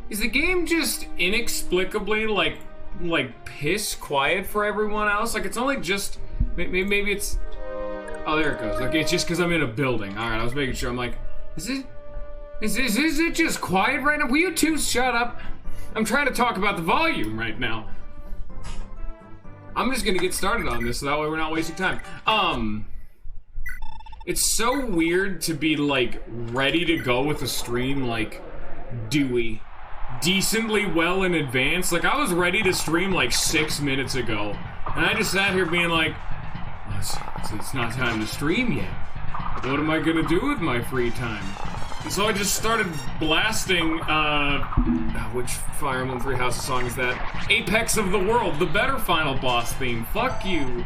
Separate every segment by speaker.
Speaker 1: Is the game just inexplicably like piss quiet for everyone else? Like it's only just maybe it's. Oh, there it goes. Okay, it's just because I'm in a building. All right, I was making sure. I'm like, is it just quiet right now? Will you two shut up? I'm trying to talk about the volume right now. I'm just gonna get started on this so that way we're not wasting time. It's so weird to be like ready to go with a stream like decently well in advance. Like I was ready to stream like 6 minutes ago, and I just sat here being like, it's not time to stream yet. What am I gonna do with my free time? And so I just started blasting, which Fire Emblem Three Houses song is that? Apex of the World, the better final boss theme. Fuck you,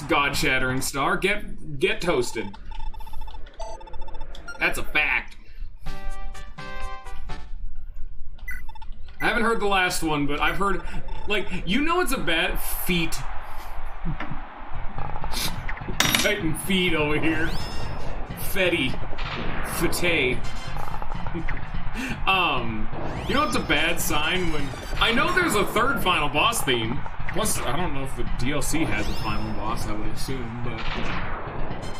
Speaker 1: God-shattering star. Get toasted. That's a fact. I haven't heard the last one, but I've heard, like, you know it's a bad feat. Titan feet over here. Fetty. Fete. You know it's a bad sign when... I know there's a third final boss theme. Plus, I don't know if the DLC has a final boss, I would assume, but...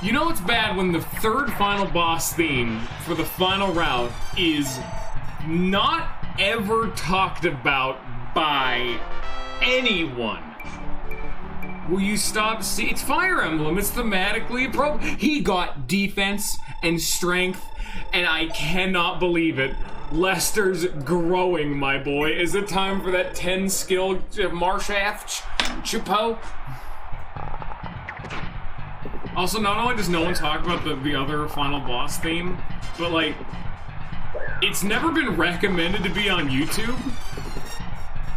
Speaker 1: You know it's bad when the third final boss theme for the final route is not ever talked about by anyone. Will you stop? See, it's Fire Emblem. It's thematically appropriate. He got defense and strength, and I cannot believe it. Lester's growing, my boy. Is it time for that 10 skill Marshaft Chapeau? Also, not only does no one talk about the other final boss theme, but like, it's never been recommended to be on YouTube.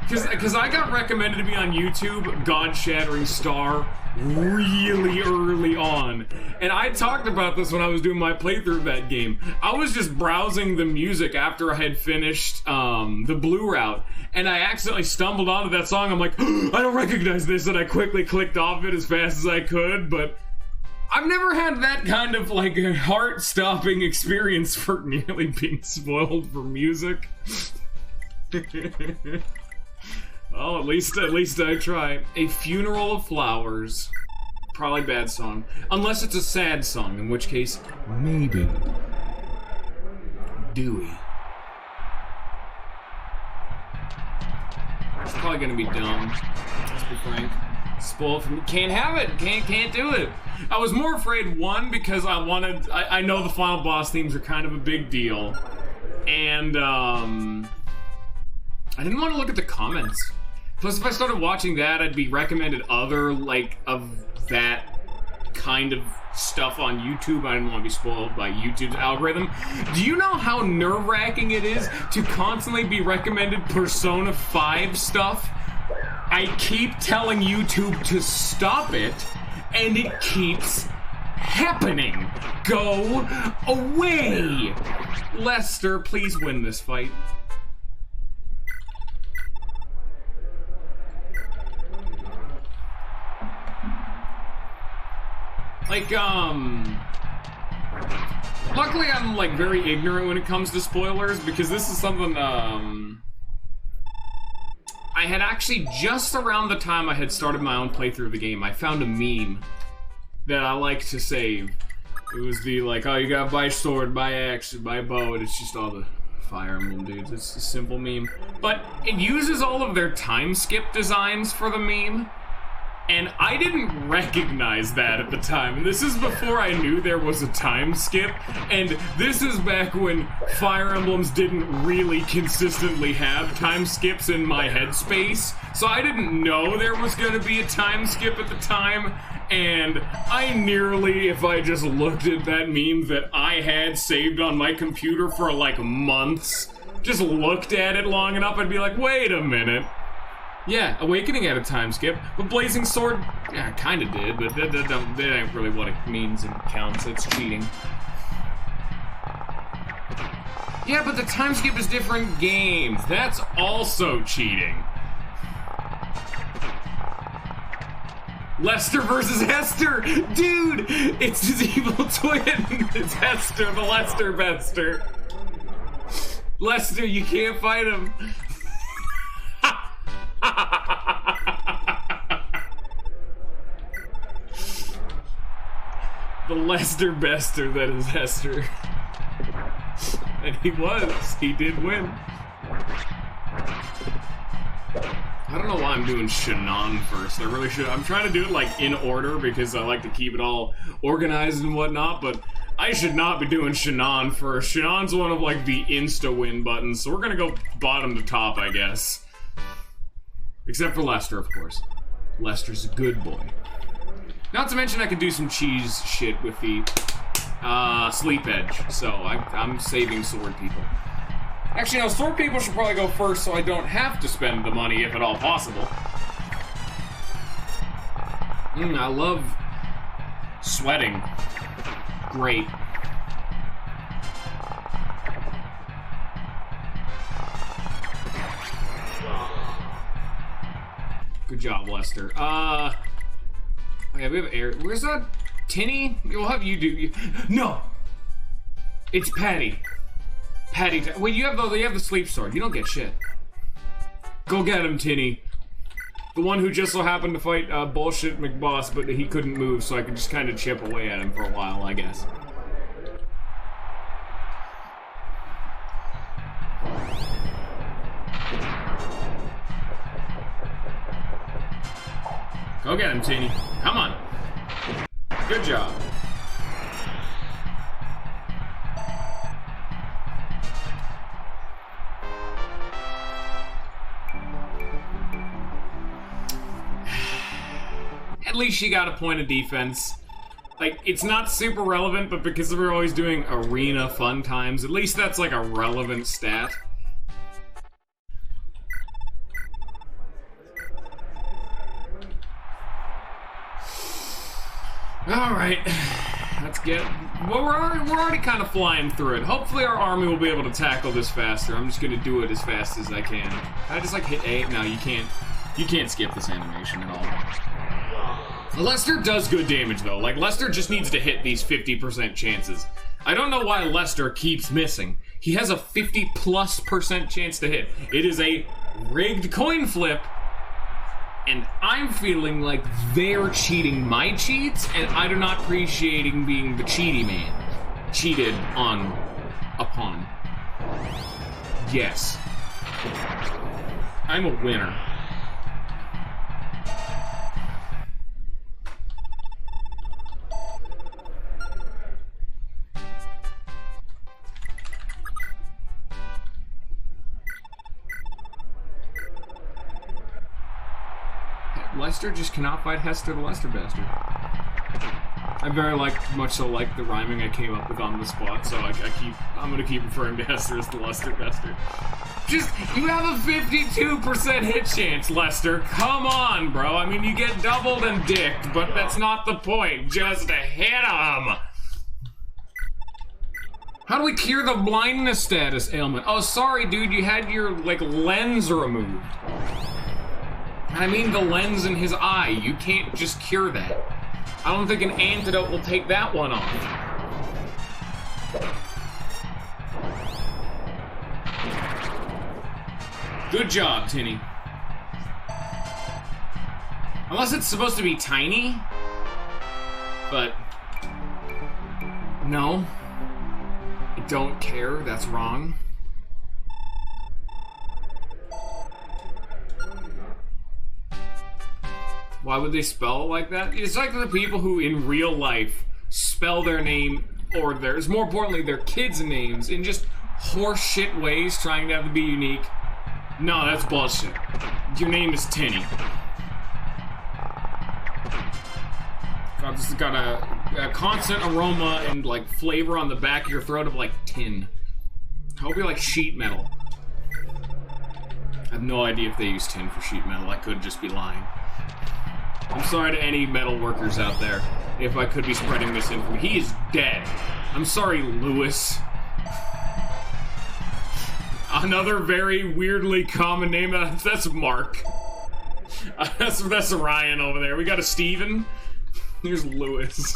Speaker 1: Because I got recommended to be on YouTube, God-shattering star, really early on. And I talked about this when I was doing my playthrough of that game. I was just browsing the music after I had finished the Blue Route, and I accidentally stumbled onto that song. I'm like, I don't recognize this, and I quickly clicked off it as fast as I could, but I've never had that kind of, like, heart-stopping experience for nearly being spoiled for music. Well, at least I try. A Funeral of Flowers. Probably bad song. Unless it's a sad song, in which case, maybe. Dewey. It's probably gonna be dumb. Let's be frank. Spoiled from... Can't have it! Can't do it! I was more afraid, one, because I know the final boss themes are kind of a big deal. And, I didn't want to look at the comments. Plus, if I started watching that, I'd be recommended other, like, of that kind of stuff on YouTube. I didn't want to be spoiled by YouTube's algorithm. Do you know how nerve-wracking it is to constantly be recommended Persona 5 stuff? I keep telling YouTube to stop it, and it keeps happening. Go away! Lester, please win this fight. Like, luckily I'm, like, very ignorant when it comes to spoilers, because this is something, I had actually, just around the time I had started my own playthrough of the game, I found a meme that I like to save. It was the, like, oh, you gotta buy sword, buy axe, buy bow, and it's just all the Fire Emblem dudes. It's a simple meme. But it uses all of their time skip designs for the meme. And I didn't recognize that at the time. This is before I knew there was a time skip, and this is back when Fire Emblems didn't really consistently have time skips in my headspace, so I didn't know there was gonna be a time skip at the time, and I nearly, if I just looked at that meme that I had saved on my computer for like months, just looked at it long enough, I'd be like, wait a minute. Yeah, Awakening had a time skip, but Blazing Sword, yeah, kinda did, but that ain't really what it means and counts. It's cheating. Yeah, but the time skip is different games. That's also cheating. Lester versus Hester! Dude! It's his evil twin! It's Hester, the Lester Bester. Leicester, you can't fight him. The Leicester Bester that is Hester. And he did win. I don't know why I'm doing Shannon first. I really should. I'm trying to do it like in order because I like to keep it all organized and whatnot, but I should not be doing Shannon first. Shannon's one of like the insta-win buttons, so we're gonna go bottom to top, I guess. Except for Lester, of course. Lester's a good boy. Not to mention I could do some cheese shit with the sleep edge, so I'm saving sword people. Actually, no, sword people should probably go first so I don't have to spend the money if at all possible. I love sweating. Great. Good job, Lester. Yeah, we have air. Where's that? Tinny? We'll have you do. No! It's Patty. Patty. Wait, you have the sleep sword. You don't get shit. Go get him, Tinny. The one who just so happened to fight bullshit McBoss, but he couldn't move, so I could just kind of chip away at him for a while, I guess. Go get him, Tinny. Come on. Good job. At least she got a point of defense. Like, it's not super relevant, but because we're always doing arena fun times, at least that's like a relevant stat. Alright, let's get... Well, we're already kind of flying through it. Hopefully our army will be able to tackle this faster. I'm just gonna do it as fast as I can. I just like hit A? No, you can't skip this animation at all. Lester does good damage though. Like, Lester just needs to hit these 50% chances. I don't know why Lester keeps missing. He has a 50+% chance to hit. It is a rigged coin flip. And I'm feeling like they're cheating my cheats, and I do not appreciating being the cheaty man. Cheated upon. Yes. I'm a winner. Lester just cannot fight Hester the Lester Bastard. I very much so like the rhyming I came up with on the spot, so I'm gonna keep referring to Hester as the Lester Bastard. Just, you have a 52% hit chance, Lester. Come on, bro. I mean, you get doubled and dicked, but that's not the point. Just hit him. How do we cure the blindness status ailment? Oh, sorry, dude, you had your, lens removed. I mean the lens in his eye. You can't just cure that. I don't think an antidote will take that one off. Good job, Tinny. Unless it's supposed to be tiny. But... no. I don't care. That's wrong. Why would they spell it like that? It's like the people who in real life spell their name, or theirs, more importantly, their kids' names, in just horseshit ways, trying to have to be unique. No, that's bullshit. Your name is Tinny. God, this has got a constant aroma and, flavor on the back of your throat of, tin. I hope you like sheet metal. I have no idea if they use tin for sheet metal. I could just be lying. I'm sorry to any metal workers out there if I could be spreading this info. He is dead. I'm sorry, Lewis. Another very weirdly common name. That's Mark. That's Ryan over there. We got a Steven. Here's Lewis.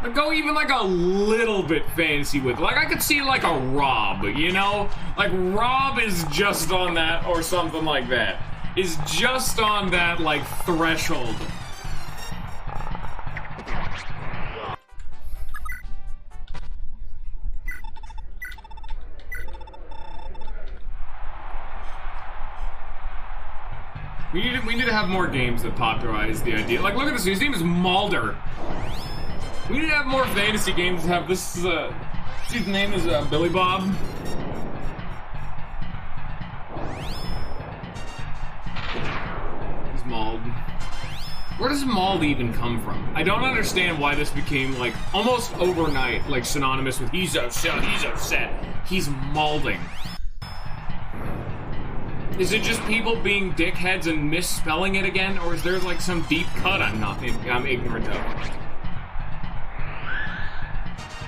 Speaker 1: But go even like a little bit fancy with, like I could see like a Rob, you know? Like Rob is just on that, or something like that. Is just on that like threshold. We need to have more games that popularize the idea. Like, look at this. His name is Mulder. We need to have more fantasy games that have this. His name is Billy Bob. He's Mauled. Where does Mauled even come from? I don't understand why this became like almost overnight, like synonymous with he's upset. He's upset. He's maulding. Is it just people being dickheads and misspelling it again, or is there like some deep cut I'm ignorant of?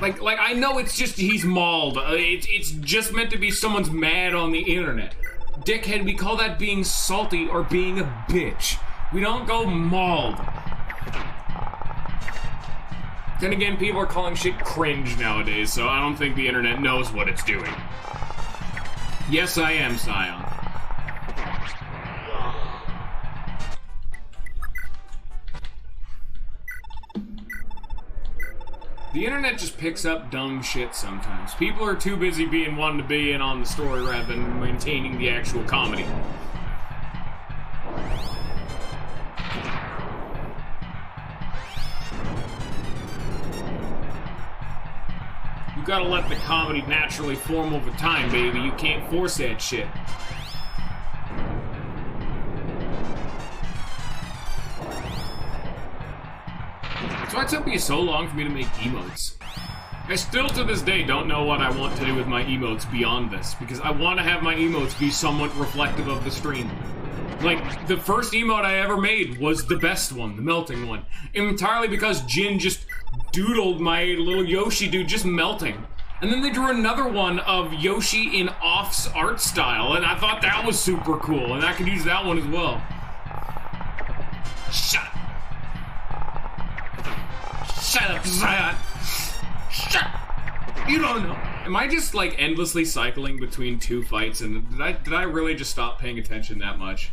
Speaker 1: Like I know it's just he's mauled. It's just meant to be someone's mad on the internet. Dickhead, we call that being salty or being a bitch. We don't go mauled. Then again, people are calling shit cringe nowadays, so I don't think the internet knows what it's doing. Yes, I am, Scion. The internet just picks up dumb shit sometimes. People are too busy wanting to be in on the story rather than maintaining the actual comedy. You gotta let the comedy naturally form over time, baby. You can't force that shit. That's why it took me so long for me to make emotes. I still to this day don't know what I want to do with my emotes beyond this, because I want to have my emotes be somewhat reflective of the stream. Like, the first emote I ever made was the best one, the melting one. Entirely because Jin just doodled my little Yoshi dude just melting. And then they drew another one of Yoshi in Off's art style, and I thought that was super cool, and I could use that one as well. Shut up. Shut up, Zion. Shut up. You don't know. Am I just like endlessly cycling between two fights, and did I really just stop paying attention that much?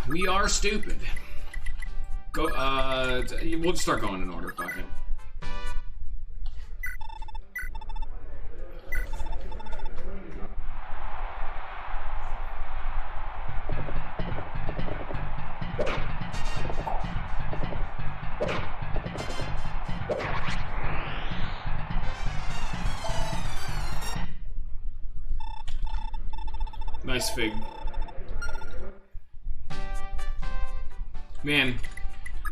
Speaker 1: We are stupid. Go, we'll just start going in order, fuck it. Nice fig. Man,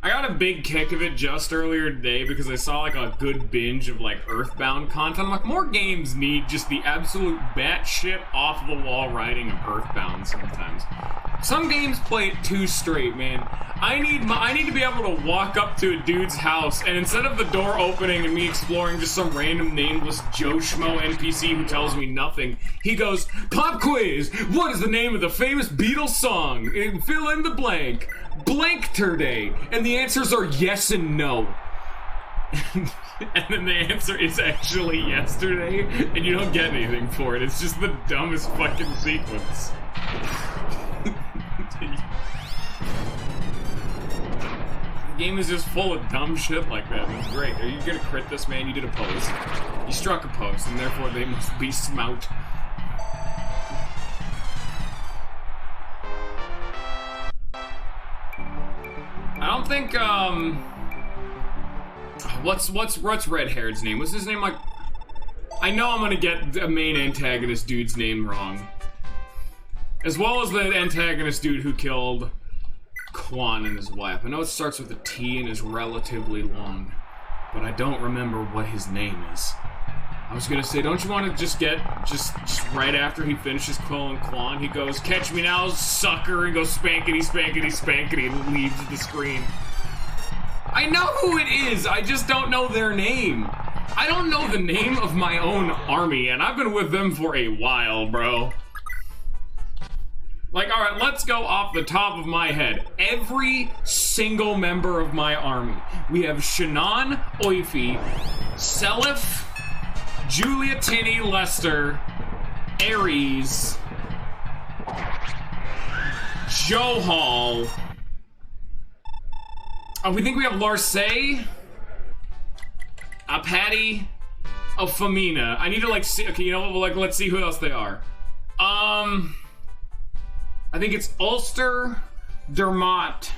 Speaker 1: I got a big kick of it just earlier today because I saw like a good binge of like Earthbound content. I'm like, more games need just the absolute batshit off the wall writing of Earthbound sometimes. Some games play it too straight, man. I need to be able to walk up to a dude's house and instead of the door opening and me exploring just some random nameless Joe Schmo NPC who tells me nothing, he goes, "Pop quiz! What is the name of the famous Beatles song? And fill in the blank. Blankterday." And the answers are yes and no. And then the answer is actually yesterday, and you don't get anything for it. It's just the dumbest fucking sequence. The game is just full of dumb shit like that. It's great. Are you gonna crit this, man? You did a pose. You struck a pose, and therefore they must be smout. I don't think, what's red-haired's name? What's his name, like? I know I'm gonna get the main antagonist dude's name wrong. As well as the antagonist dude who killed Quan and his wife. I know it starts with a T and is relatively long, but I don't remember what his name is. I was gonna say, don't you want to just get, just right after he finishes killing Quan, he goes, "Catch me now, sucker," and goes spankety, spankety, spankety, and leaves the screen. I know who it is, I just don't know their name. I don't know the name of my own army, and I've been with them for a while, bro. Like, all right, let's go off the top of my head. Every single member of my army. We have Shannon, Oifi, Selif, Julia, Tinny, Lester, Ares, Joe Hall. We think we have Larcey, Patty, Famina. I need to like see. Okay, you know what? Like, let's see who else they are. I think it's Ulster, Dermot,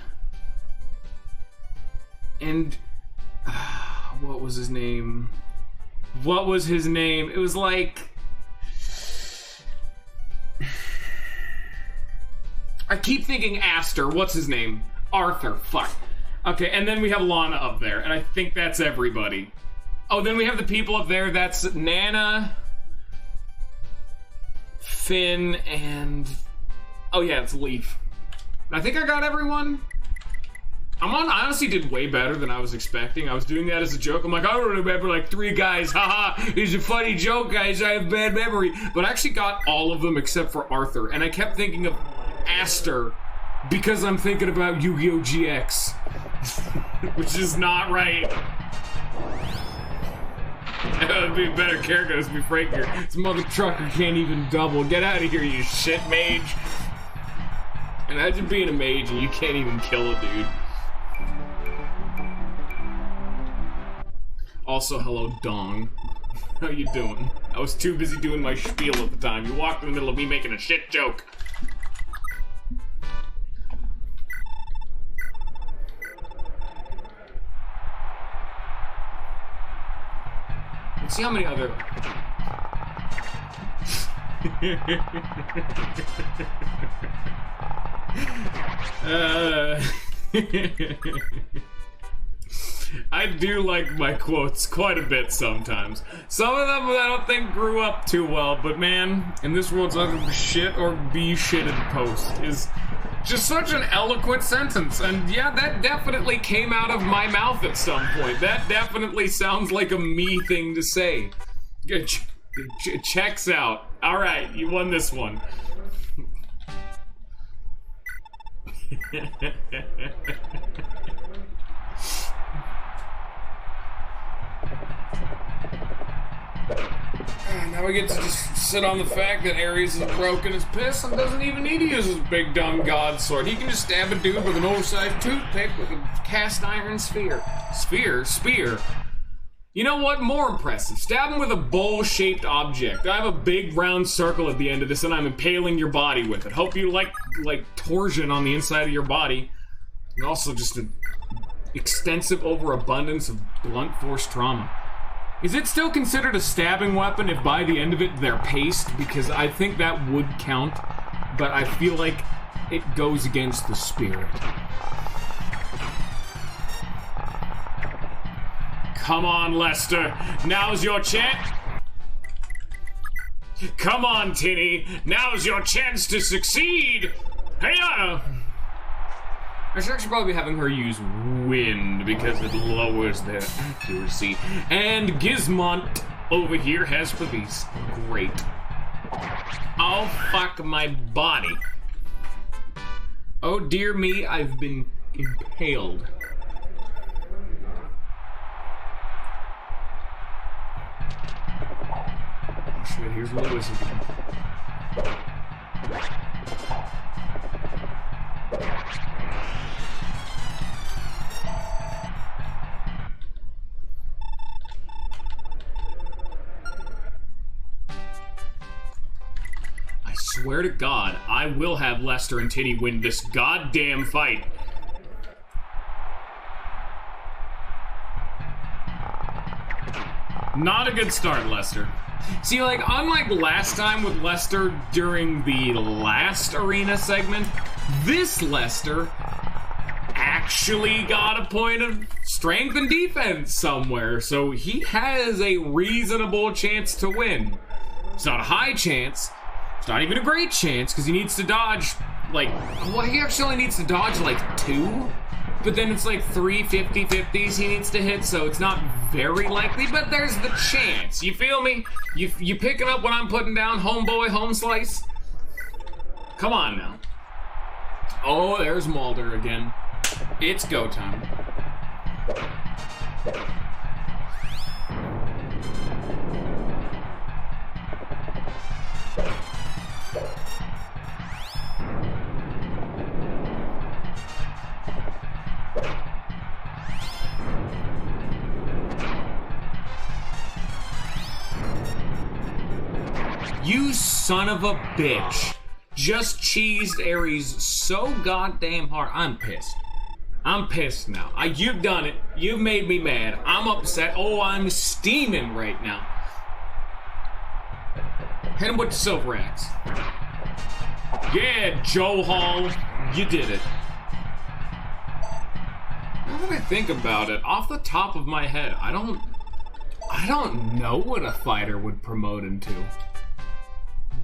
Speaker 1: and what was his name? What was his name? It was like I keep thinking Aster. What's his name? Arthur. Fuck. Okay, and then we have Lana up there, and I think that's everybody. Oh, then we have the people up there. That's Nana, Finn, and oh yeah, it's Leaf. I think I got everyone. I honestly did way better than I was expecting. I was doing that as a joke. I'm like, I don't remember like 3 guys. Haha, it's a funny joke, guys. I have bad memory. But I actually got all of them except for Arthur. And I kept thinking of Aster because I'm thinking about Yu-Gi-Oh! GX. Which is not right. That would be a better character, let's be frank here. This mother trucker can't even double. Get out of here, you shit mage. Imagine being a mage and you can't even kill a dude. Also, hello, Dong. How you doing? I was too busy doing my spiel at the time. You walked in the middle of me making a shit joke. Let's see how many other... I do like my quotes quite a bit sometimes. Some of them I don't think grew up too well, but man, in this world's either shit or be shitted post is just such an eloquent sentence. And yeah, that definitely came out of my mouth at some point. That definitely sounds like a me thing to say. Checks out. All right, you won this one. Now we get to just sit on the fact that Ares is broken as piss and doesn't even need to use his big dumb god sword. He can just stab a dude with an oversized toothpick with a cast iron spear. Spear? You know what? More impressive. Stab him with a bowl-shaped object. I have a big round circle at the end of this and I'm impaling your body with it. Hope you like torsion on the inside of your body. And also just an extensive overabundance of blunt force trauma. Is it still considered a stabbing weapon if by the end of it they're paced? Because I think that would count, but I feel like it goes against the spirit. Come on, Lester. Now's your chance. Come on, Tinny. Now's your chance to succeed. Hey-ya! I should actually probably be having her use wind because it lowers their accuracy. And Gizmont over here has police. Great. Oh, fuck my body. Oh, dear me, I've been impaled. Oh, shit, here's Lewis again. I swear to God, I will have Lester and Tinny win this goddamn fight. Not a good start, Lester. See, like, unlike last time with Lester during the last arena segment, this Lester actually got a point of strength and defense somewhere, so he has a reasonable chance to win. It's not a high chance. It's not even a great chance, because he needs to dodge, like, well, he actually only needs to dodge, like, 2, but then it's like 3 50-50s he needs to hit, so it's not very likely, but there's the chance. You feel me? You picking up what I'm putting down, homeboy, home slice? Come on now. Oh, there's Mulder again. It's go time. You son of a bitch. Just cheesed Ares so goddamn hard. I'm pissed. I'm pissed now. You've done it. You've made me mad. I'm upset. Oh, I'm steaming right now. Hit him with the silver axe. Yeah, Joe Hall. You did it. Now that I think about it, off the top of my head, I don't know what a fighter would promote into.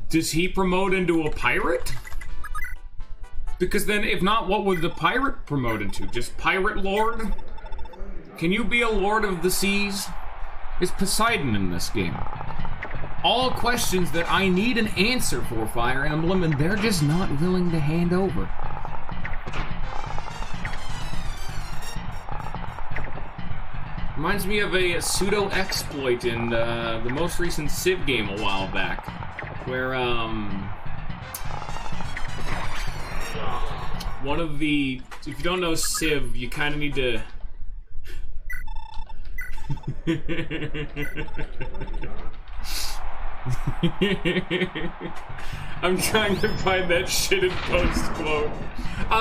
Speaker 1: Does he promote into a pirate? Because then, if not, what would the pirate promote into? Just pirate lord? Can you be a lord of the seas? Is Poseidon in this game? All questions that I need an answer for, Fire Emblem, and they're just not willing to hand over. Reminds me of a pseudo-exploit in the most recent Civ game a while back. Where, one of the... If you don't know Civ, you kind of need to... I'm trying to find that shit in post quote.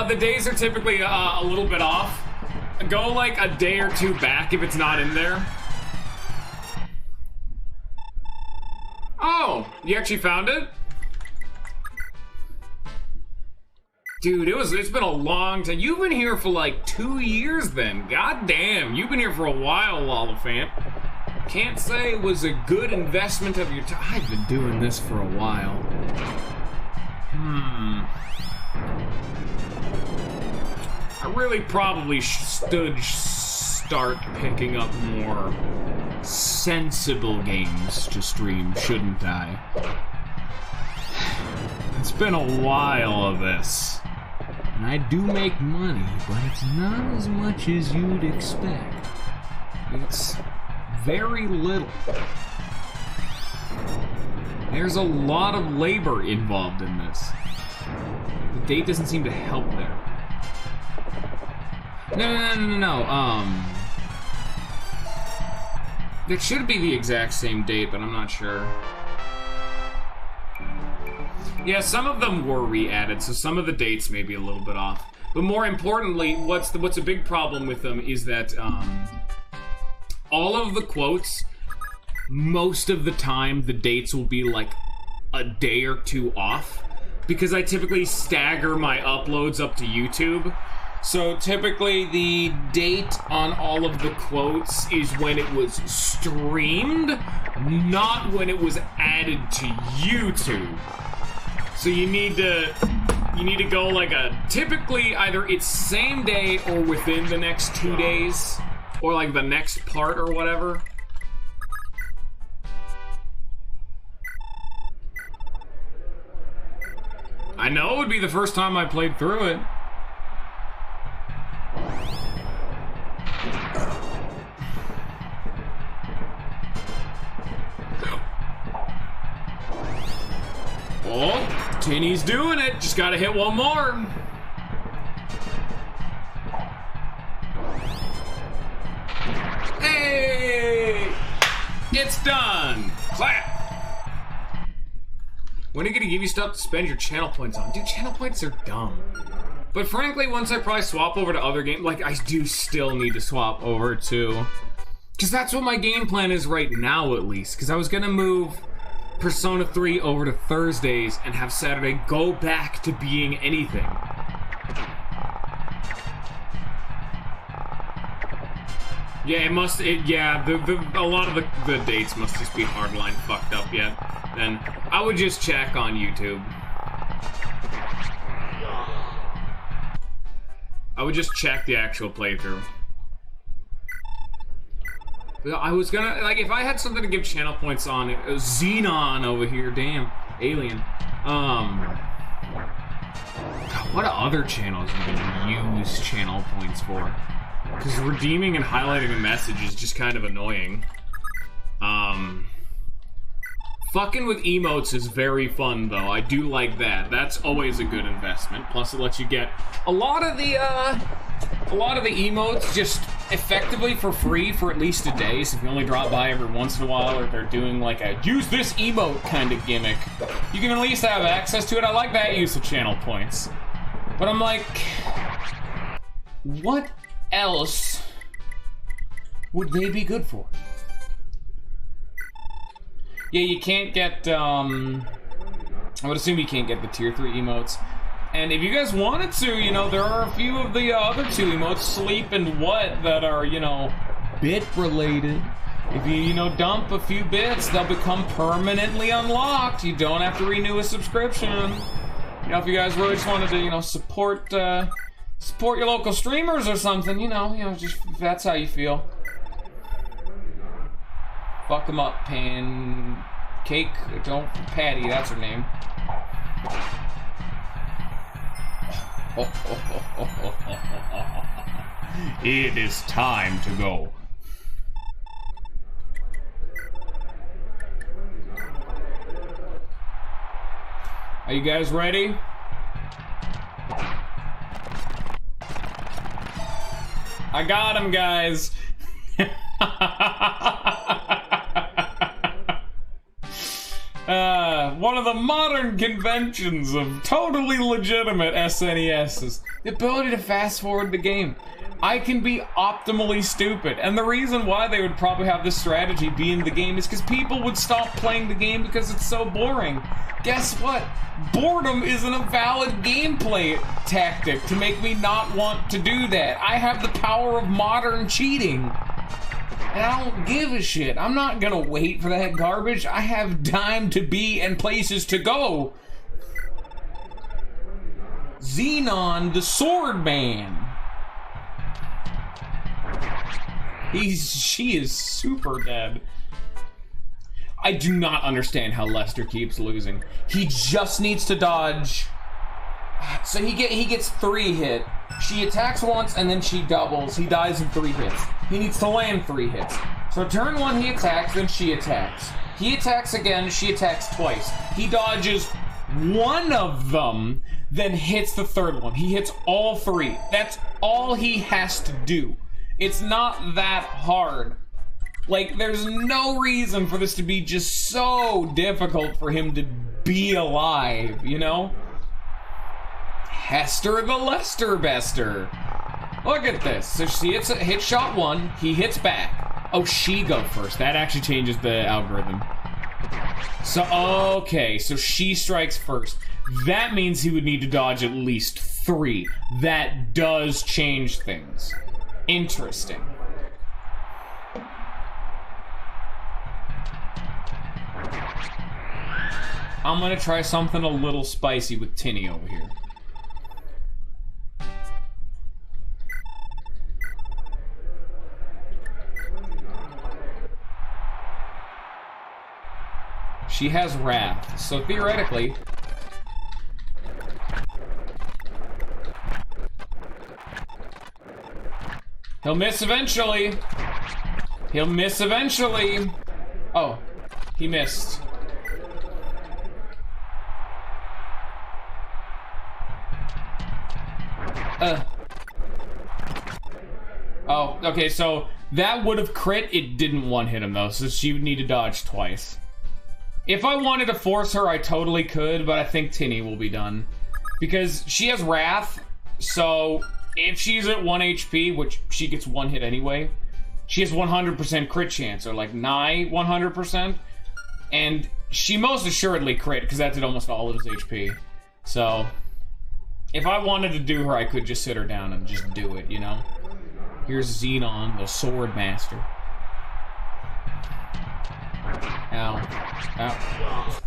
Speaker 1: The days are typically a little bit off. Go like a day or two back if it's not in there. Oh, you actually found it? Dude, it's been a long time. You've been here for like 2 years then. God damn, you've been here for a while, Lollifant. Can't say it was a good investment of your time. I've been doing this for a while. I really probably start picking up more sensible games to stream, shouldn't I? It's been a while of this. And I do make money, but it's not as much as you'd expect. It's very little. There's a lot of labor involved in this. The date doesn't seem to help there. No. It should be the exact same date, but I'm not sure. Yeah, some of them were re-added, so some of the dates may be a little bit off. But more importantly, what's a big problem with them is that all of the quotes, most of the time, the dates will be like a day or two off, because I typically stagger my uploads up to YouTube. So typically the date on all of the quotes is when it was streamed, not when it was added to YouTube. So you need to go like typically either it's same day or within the next 2 days, or like the next part or whatever. I know it would be the first time I played through it. Oh, Tinny's doing it. Just gotta hit one more. Hey! It's done. Clap. When are you gonna give you stuff to spend your channel points on? Dude, channel points are dumb. But frankly, once I probably swap over to other games, like I do still need to swap over to... Because that's what my game plan is right now, at least. Because I was gonna move Persona 3 over to Thursdays and have Saturday go back to being anything. Yeah, a lot of the dates must just be hardline fucked up yet. Then I would just check on YouTube. I would just check the actual playthrough. I was gonna, like, if I had something to give channel points on, it was Xenon over here, damn, alien. God, what other channels you can use channel points for? Because redeeming and highlighting a message is just kind of annoying. Fucking with emotes is very fun, though. I do like that. That's always a good investment. Plus, it lets you get a lot of the emotes just effectively for free for at least a day. So if you only drop by every once in a while, or they're doing like a use this emote kind of gimmick, you can at least have access to it. I like that use of channel points. But I'm like, what else would they be good for? Yeah, you can't get, I would assume you can't get the tier 3 emotes. And if you guys wanted to, you know, there are a few of the other 2 emotes, sleep and what, that are, you know, bit related. If you, you know, dump a few bits, they'll become permanently unlocked. You don't have to renew a subscription. You know, if you guys really just wanted to, you know, support your local streamers or something, you know, just if that's how you feel. Fuck them up, Pancake. Don't Patty, that's her name. It is time to go. Are you guys ready? I got him, guys. One of the modern conventions of totally legitimate SNES is the ability to fast forward the game. I can be optimally stupid, and the reason why they would probably have this strategy be in the game is because people would stop playing the game because it's so boring. Guess what? Boredom isn't a valid gameplay tactic to make me not want to do that. I have the power of modern cheating. And I don't give a shit. I'm not gonna wait for that garbage. I have time to be and places to go. Xenon, the Sword Man. She is super dead. I do not understand how Lester keeps losing. He just needs to dodge. So he gets 3 hit. She attacks once and then she doubles. He dies in 3 hits. He needs to land 3 hits. So turn 1 he attacks, then she attacks. He attacks again, she attacks twice. He dodges 1 of them, then hits the 3rd one. He hits all 3. That's all he has to do. It's not that hard. Like, there's no reason for this to be just so difficult for him to be alive, you know? Hester the Lester Bester. Look at this. So she hits shot 1, he hits back. Oh, she go first. That actually changes the algorithm. So, okay, so she strikes first. That means he would need to dodge at least 3. That does change things. Interesting. I'm gonna try something a little spicy with Tinny over here. She has Wrath, so theoretically... he'll miss eventually. He'll miss eventually. Oh, he missed. Oh, okay, so that would have crit. It didn't one-hit him, though, so she would need to dodge twice. If I wanted to force her, I totally could, but I think Tinny will be done. Because she has Wrath, so if she's at 1 HP, which she gets 1 hit anyway, she has 100% crit chance, or like nigh 100%. And she most assuredly crit, because that's at almost all of his HP. So, if I wanted to do her, I could just sit her down and just do it, you know? Here's Xenon, the Sword Master. Ow. Ow.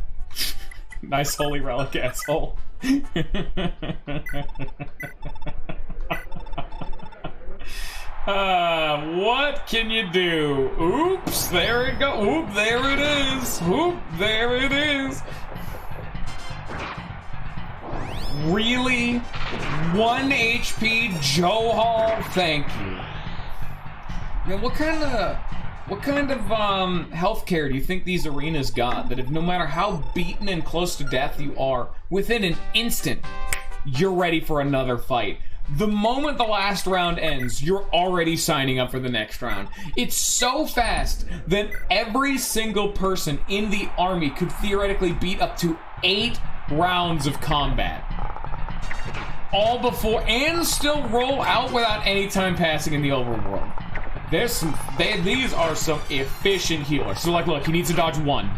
Speaker 1: Nice holy relic, asshole. What can you do? Oops, there it go. Oop, there it is. Oop, there it is. Really? 1 HP, Joe Hall? Thank you. Now, what kind of healthcare do you think these arenas got? That if no matter how beaten and close to death you are, within an instant, you're ready for another fight. The moment the last round ends, you're already signing up for the next round. It's so fast that every single person in the army could theoretically beat up to 8 rounds of combat. All before, and still roll out without any time passing in the overworld. There's some, these are some efficient healers. So like, look, he needs to dodge 1.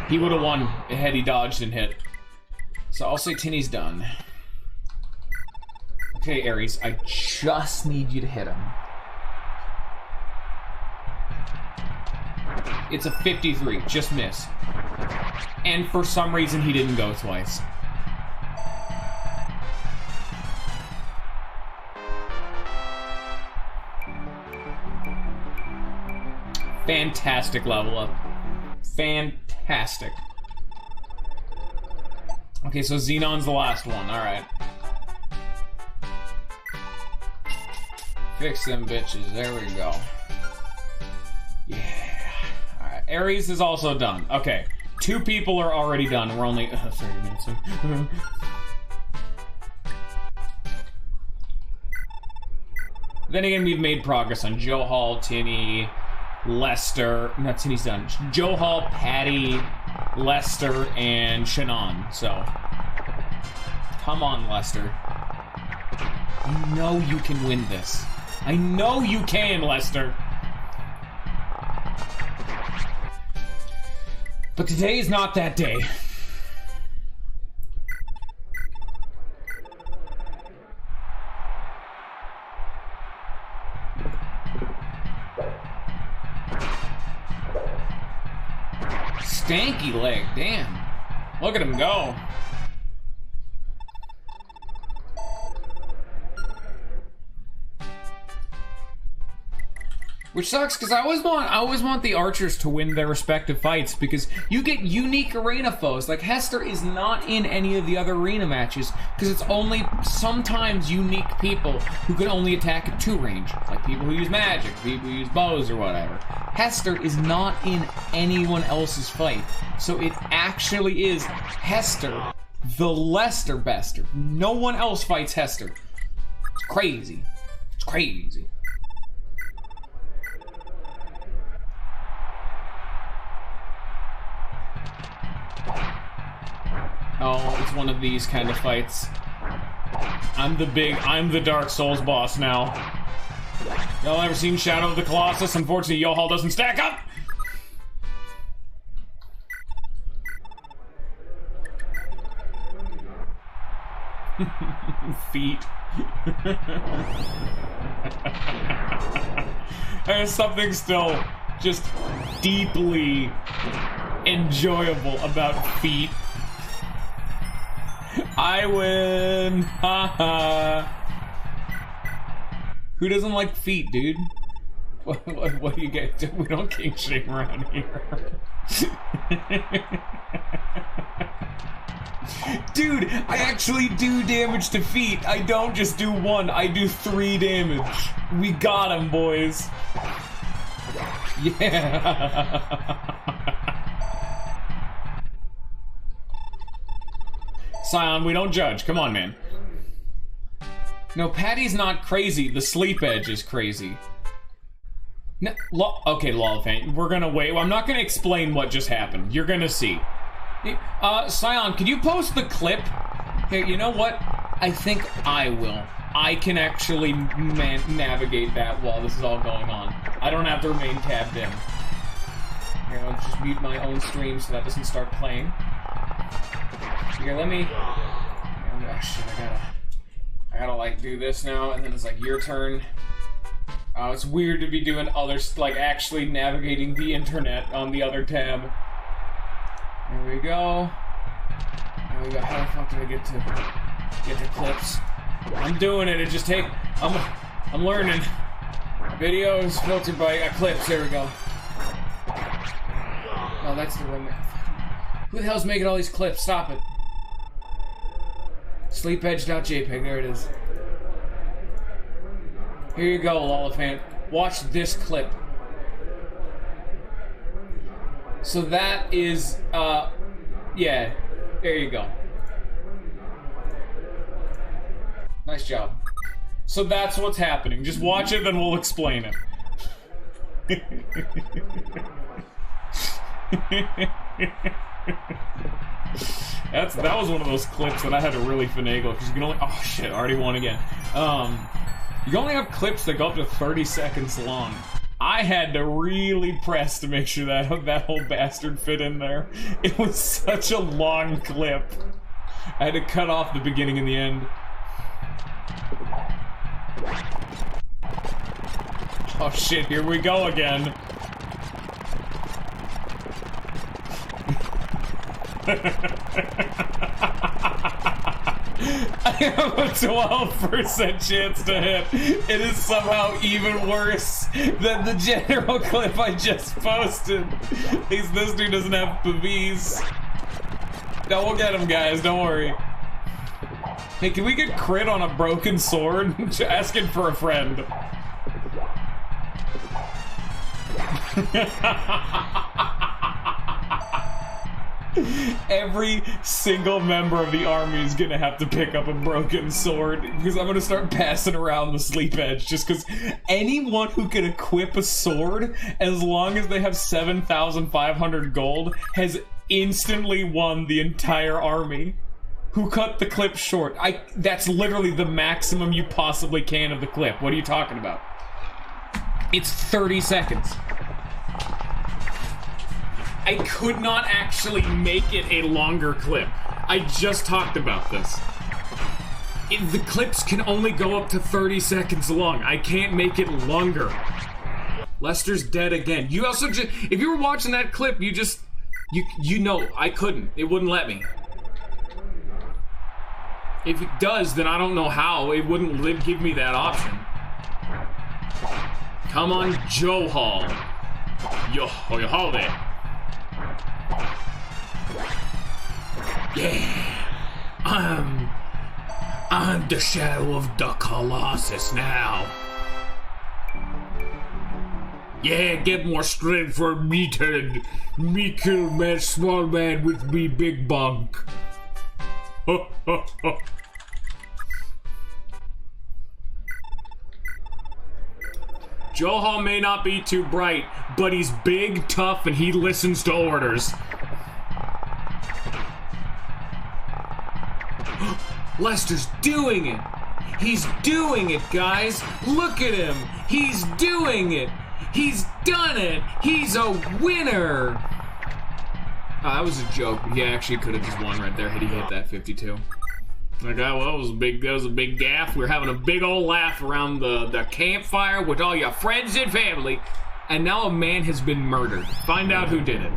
Speaker 1: He would have won had he dodged and hit. So I'll say Tinny's done. Okay, Ares, I just need you to hit him. It's a 53, just miss. And for some reason, he didn't go twice. Fantastic level up. Fantastic. Okay, so Xenon's the last one, alright. Fix them bitches, there we go. Yeah. Alright, Ares is also done. Okay, 2 people are already done. We're only 30 minutes in. Then again, we've made progress on Joe Hall, Tinny, Lester. No, Tinny's done. Joe Hall, Patty, Lester, and Shannon. So, come on, Lester. I know you can win this. I know you can, Lester. But today is not that day. Stanky leg, damn. Look at him go. Which sucks, because I always want the archers to win their respective fights, because you get unique arena foes. Like, Hester is not in any of the other arena matches, because it's only sometimes unique people who can only attack at 2 range. Like people who use magic, people who use bows or whatever. Hester is not in anyone else's fight. So it actually is Hester, the Lester Bester. No one else fights Hester. It's crazy. It's crazy. Oh, it's one of these kind of fights. I'm the Dark Souls boss now. Y'all ever seen Shadow of the Colossus? Unfortunately, Yo-Hall doesn't stack up! Feet. There's something still just deeply enjoyable about feet. I win! Haha! Who doesn't like feet, dude? What do you get? We don't king shame around here. Dude, I actually do damage to feet. I don't just do 1, I do 3 damage. We got him, boys. Yeah. Scion, we don't judge. Come on, man. No, Patty's not crazy. The sleep edge is crazy. No, okay, Lolfan, we're gonna wait. I'm not gonna explain what just happened. You're gonna see. Scion, could you post the clip? Here, you know what? I think I will. I can actually navigate that while this is all going on. I don't have to remain tabbed in. Here, I'll just mute my own stream so that doesn't start playing. Here, let me... Oh, shit, I gotta, like, do this now, and then it's, like, your turn. It's weird to be doing others, like, actually navigating the internet on the other tab. There we go. There we go. How the fuck did I get to clips? I'm doing it. It just take... I'm learning. Videos filtered by clips. There we go. Oh, that's the room. Who the hell's making all these clips? Stop it. Sleepedge.jpg, there it is. Here you go, Lollifant. Watch this clip. So that is, yeah, there you go. Nice job. So that's what's happening. Just watch it, then we'll explain it. That was one of those clips that I had to really finagle, because you can only, oh shit, I already won again. You can only have clips that go up to 30 seconds long. I had to really press to make sure that that whole bastard fit in there. It was such a long clip. I had to cut off the beginning and the end. Oh shit, here we go again. I have a 12% chance to hit. It is somehow even worse than the general clip I just posted. At least this dude doesn't have PVs. No, we'll get him, guys, don't worry. Hey, can we get crit on a broken sword? Asking for a friend. Every single member of the army is gonna have to pick up a broken sword, because I'm gonna start passing around the sleep edge, just because anyone who can equip a sword, as long as they have 7,500 gold, has instantly won the entire army. Who cut the clip short? That's literally the maximum you possibly can of the clip. What are you talking about? It's 30 seconds. I could not actually make it a longer clip. I just talked about this. The clips can only go up to 30 seconds long. I can't make it longer. Lester's dead again. You also just, if you were watching that clip, you know, I couldn't. It wouldn't let me. If it does, then I don't know how. It wouldn't give me that option. Come on, Joe Hall. Yo Hall there. Yeah, I'm the shadow of the Colossus now. Yeah, get more strength for me, Ted. Me kill man, small man with me big bunk. Joe Hall may not be too bright, but he's big, tough, and he listens to orders. Lester's doing it! He's doing it, guys! Look at him! He's doing it! He's done it! He's a winner! Oh, that was a joke. He actually could have just won right there had he hit that 52. Okay, well, that was a big gaff. We were having a big old laugh around the campfire with all your friends and family, and now a man has been murdered. Find out who did it.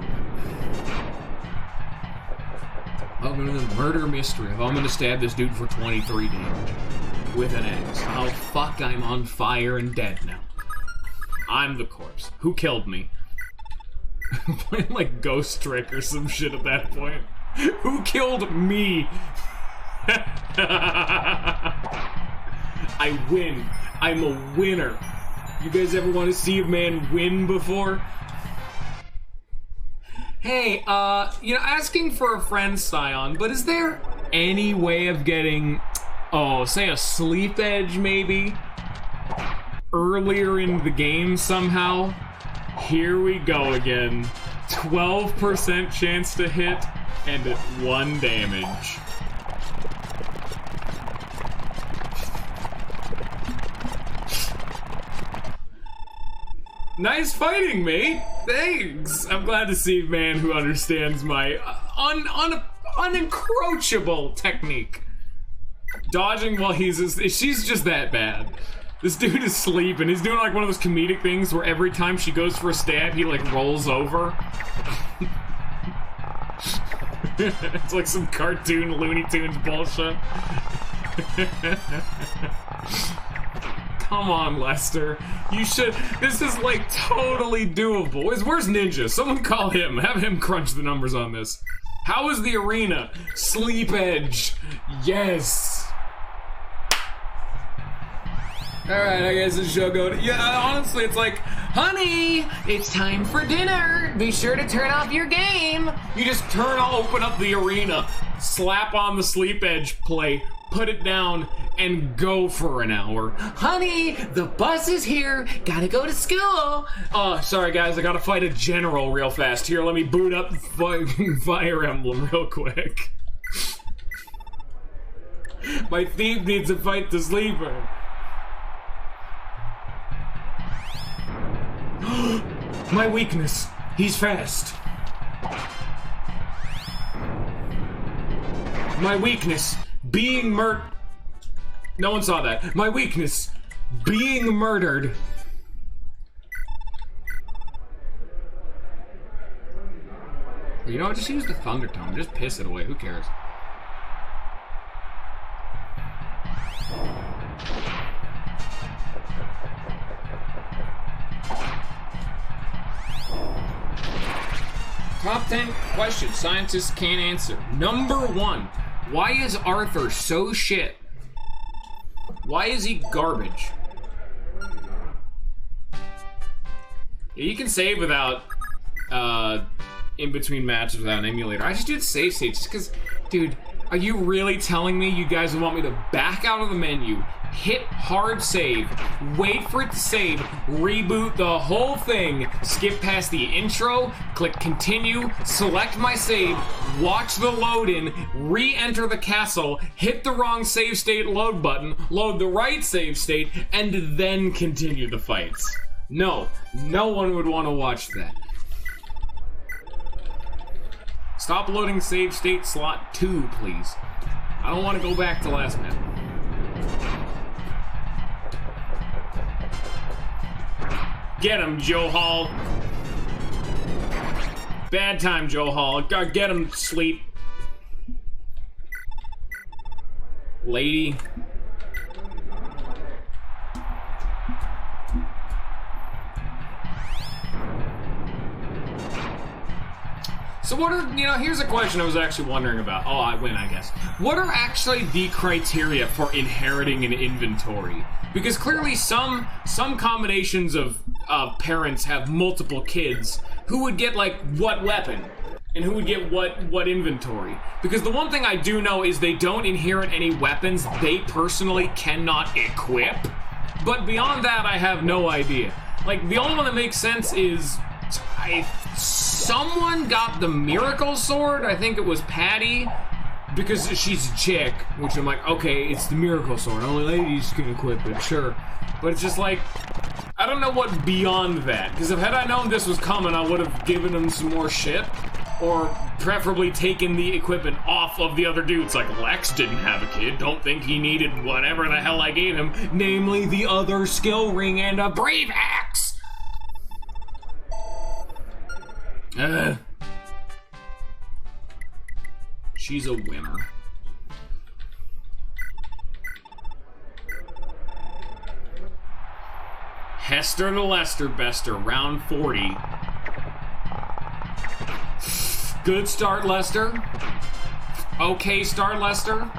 Speaker 1: Welcome to the murder mystery. If I'm gonna stab this dude for 23 damage with an axe. Oh fuck, I'm on fire and dead now. I'm the corpse. Who killed me? Playing like Ghost Trick or some shit at that point. Who killed me? I win. I'm a winner. You guys ever want to see a man win before? Hey, you know, asking for a friend, Scion, but is there any way of getting, oh, say a sleep edge maybe? Earlier in the game somehow? Here we go again. 12% chance to hit and at 1 damage. Nice fighting, mate. Thanks. I'm glad to see a man who understands my unencroachable technique. Dodging while she's just that bad. This dude is sleeping. He's doing like one of those comedic things where every time she goes for a stab, he like rolls over. It's like some cartoon Looney Tunes bullshit. Come on, Lester. You should. This is like totally doable. Where's Ninja? Someone call him. Have him crunch the numbers on this. How is the arena? Sleep Edge. Yes. Alright, I guess the show going. Yeah, honestly, it's like, honey, it's time for dinner. Be sure to turn off your game. You just open up the arena, slap on the Sleep Edge play, put it down, and go for an hour. Honey, the bus is here. Gotta go to school. Oh, sorry guys, I gotta fight a general real fast. Here, let me boot up Fire Emblem real quick. My thief needs to fight the sleeper. My weakness. He's fast. My weakness. Being No one saw that. My weakness. Being murdered. You know what? Just use the Thunder Tone. Just piss it away. Who cares? Top 10 questions scientists can't answer. Number 1. Why is Arthur so shit? Why is he garbage? Yeah, you can save without, in between matches without an emulator. I just do the save state just because, dude, are you really telling me you guys want me to back out of the menu, hit hard save, wait for it to save, reboot the whole thing, skip past the intro, click continue, select my save, watch the load in, re-enter the castle, hit the wrong save state load button, load the right save state, and then continue the fights? No, no one would want to watch that. Stop loading save state slot 2, please. I don't want to go back to last map. Get him, Joe Hall. Bad time, Joe Hall. Get him, sleep. Lady. So what are, here's a question I was actually wondering about. Oh, I win, I guess. What are actually the criteria for inheriting an inventory? Because clearly some combinations of parents have multiple kids. Who would get, like, what weapon? And who would get what inventory? Because the one thing I do know is they don't inherit any weapons they personally cannot equip. But beyond that, I have no idea. Like, the only one that makes sense is... someone got the Miracle Sword. I think it was Patty, because she's a chick, which I'm like, okay, it's the Miracle Sword. Only ladies can equip it, sure. But it's just like, I don't know what beyond that. Because had I known this was coming, I would have given him some more shit. Or preferably taken the equipment off of the other dudes. Like, Lex didn't have a kid. Don't think he needed whatever the hell I gave him. Namely, the other skill ring and a brave axe. She's a winner. Hester to Lester Bester, round 40. Good start, Lester. Okay start, Lester.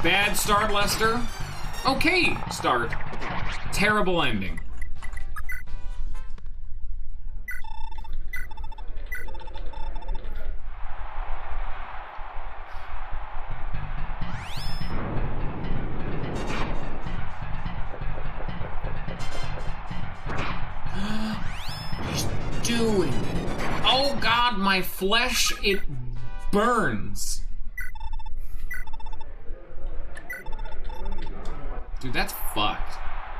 Speaker 1: Bad start, Lester. Okay start. Terrible ending. Doing it. Oh god, my flesh, it burns. Dude, that's fucked.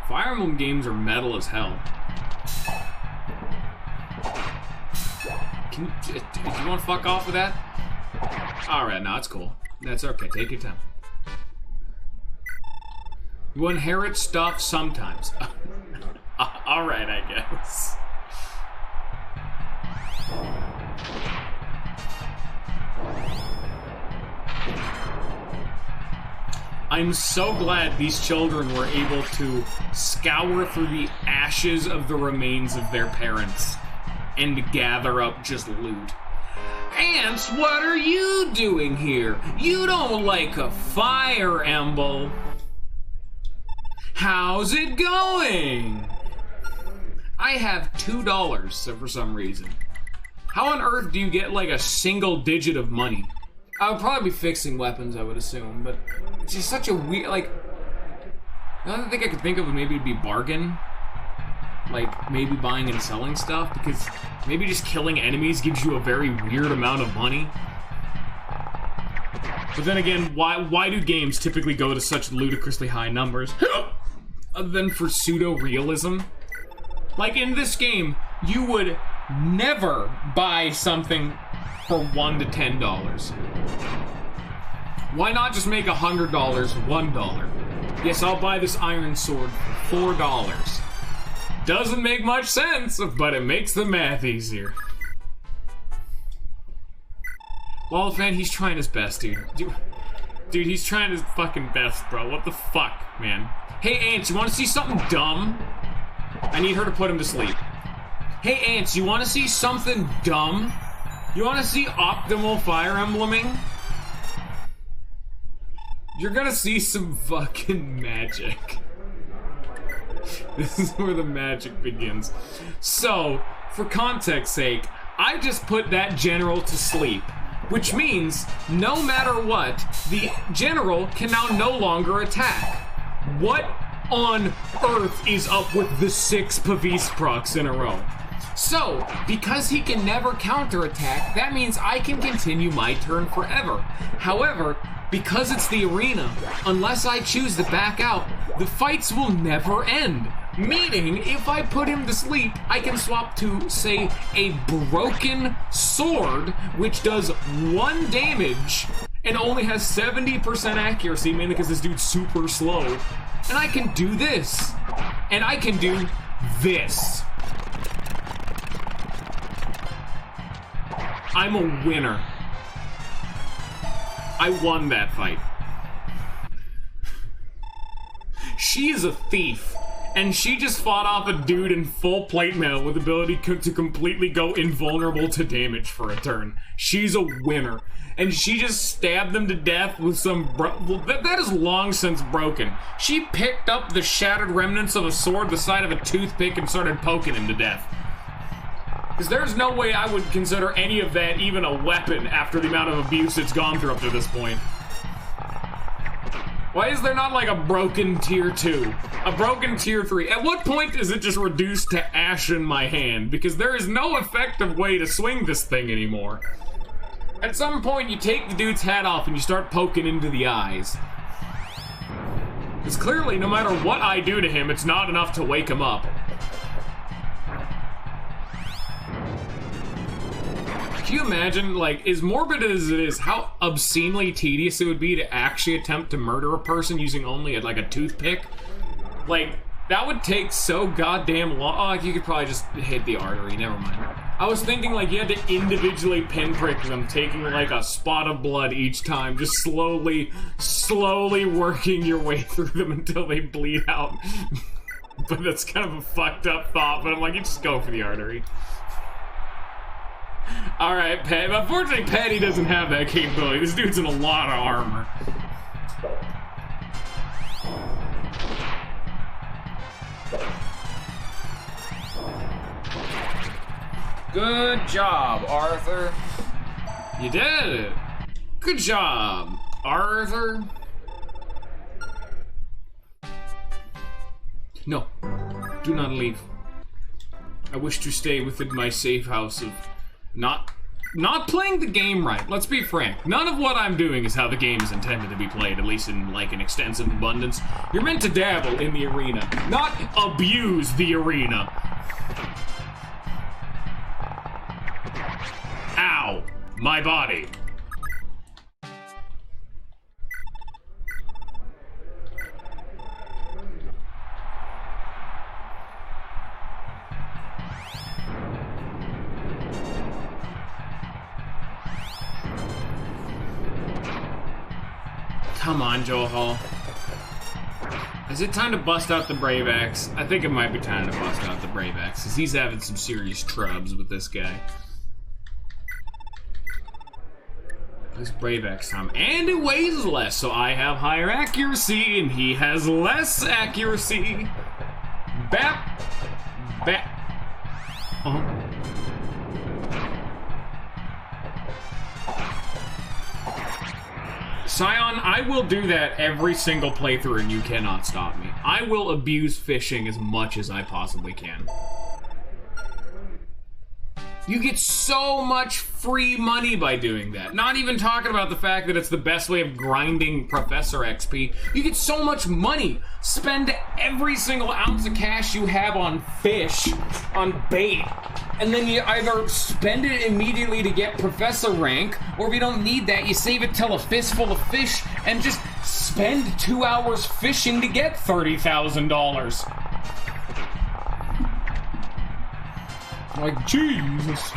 Speaker 1: Fire Emblem games are metal as hell. Do you want to fuck off with that? Alright, no, it's cool. That's okay, take your time. You inherit stuff sometimes. Alright, I guess. I'm so glad these children were able to scour through the ashes of the remains of their parents and gather up just loot. Ants, what are you doing here? You don't like a fire emblem. How's it going? I have $2 so for some reason. How on earth do you get like a single digit of money? I would probably be fixing weapons, I would assume, but it's just such a weird, like, the only thing I could think of would maybe be bargain. Like, maybe buying and selling stuff, because maybe just killing enemies gives you a very weird amount of money. But then again, why do games typically go to such ludicrously high numbers? Other than for pseudo-realism? Like, in this game, you would never buy something for $1 to $10. Why not just make $100 $1? Yes, I'll buy this iron sword for $4. Doesn't make much sense, but it makes the math easier. Well, fan, he's trying his best, dude. Dude, he's trying his fucking best, bro. What the fuck, man? Hey, Ants, you want to see something dumb? I need her to put him to sleep. Hey, Ants, you want to see something dumb? You want to see optimal fire embleming? You're gonna see some fucking magic. This is where the magic begins. So, for context sake, I just put that general to sleep, which means no matter what, the general can now no longer attack. What on earth is up with the 6 Pavis procs in a row? So, because he can never counterattack, that means I can continue my turn forever. However, because it's the arena, unless I choose to back out, the fights will never end. Meaning, if I put him to sleep, I can swap to, say, a broken sword, which does 1 damage, and only has 70% accuracy, mainly because this dude's super slow. And I can do this. And I can do this. I'm a winner. I won that fight. She is a thief, and she just fought off a dude in full plate mail with ability to completely go invulnerable to damage for a turn. She's a winner, and she just stabbed them to death with some that is long since broken. She picked up the shattered remnants of a sword the side of a toothpick and started poking him to death. Because there's no way I would consider any of that even a weapon after the amount of abuse it's gone through up to this point. Why is there not like a broken tier 2? A broken tier 3? At what point is it just reduced to ash in my hand? Because there is no effective way to swing this thing anymore. At some point you take the dude's hat off and you start poking into the eyes. Because clearly no matter what I do to him, it's not enough to wake him up. Can you imagine, like, as morbid as it is, how obscenely tedious it would be to actually attempt to murder a person using only, like, a toothpick? Like, that would take so goddamn long. Oh, you could probably just hit the artery, never mind. I was thinking, like, you had to individually pinprick them, taking, like, a spot of blood each time, just slowly working your way through them until they bleed out. But that's kind of a fucked up thought, but I'm like, you just go for the artery. Alright, Pat. Unfortunately, Patty doesn't have that capability. This dude's in a lot of armor. Good job, Arthur. You did it. Good job, Arthur. No, do not leave. I wish to stay within my safe house of not playing the game right. Let's be frank. None of what I'm doing is how the game is intended to be played, at least in, like, an extensive abundance. You're meant to dabble in the arena, not abuse the arena. Ow, my body. Come on, Joe Hall. Is it time to bust out the Brave Axe? I think it might be time to bust out the Brave Axe, because he's having some serious trubs with this guy. This Brave X time. And it weighs less, so I have higher accuracy, and he has less accuracy. Bap. Bap. Scion, I will do that every single playthrough and you cannot stop me. I will abuse fishing as much as I possibly can. You get so much free money by doing that. Not even talking about the fact that it's the best way of grinding Professor XP. You get so much money. Spend every single ounce of cash you have on fish, on bait, and then you either spend it immediately to get Professor rank, or if you don't need that, you save it till a fistful of fish and just spend 2 hours fishing to get $30,000. Like, Jesus.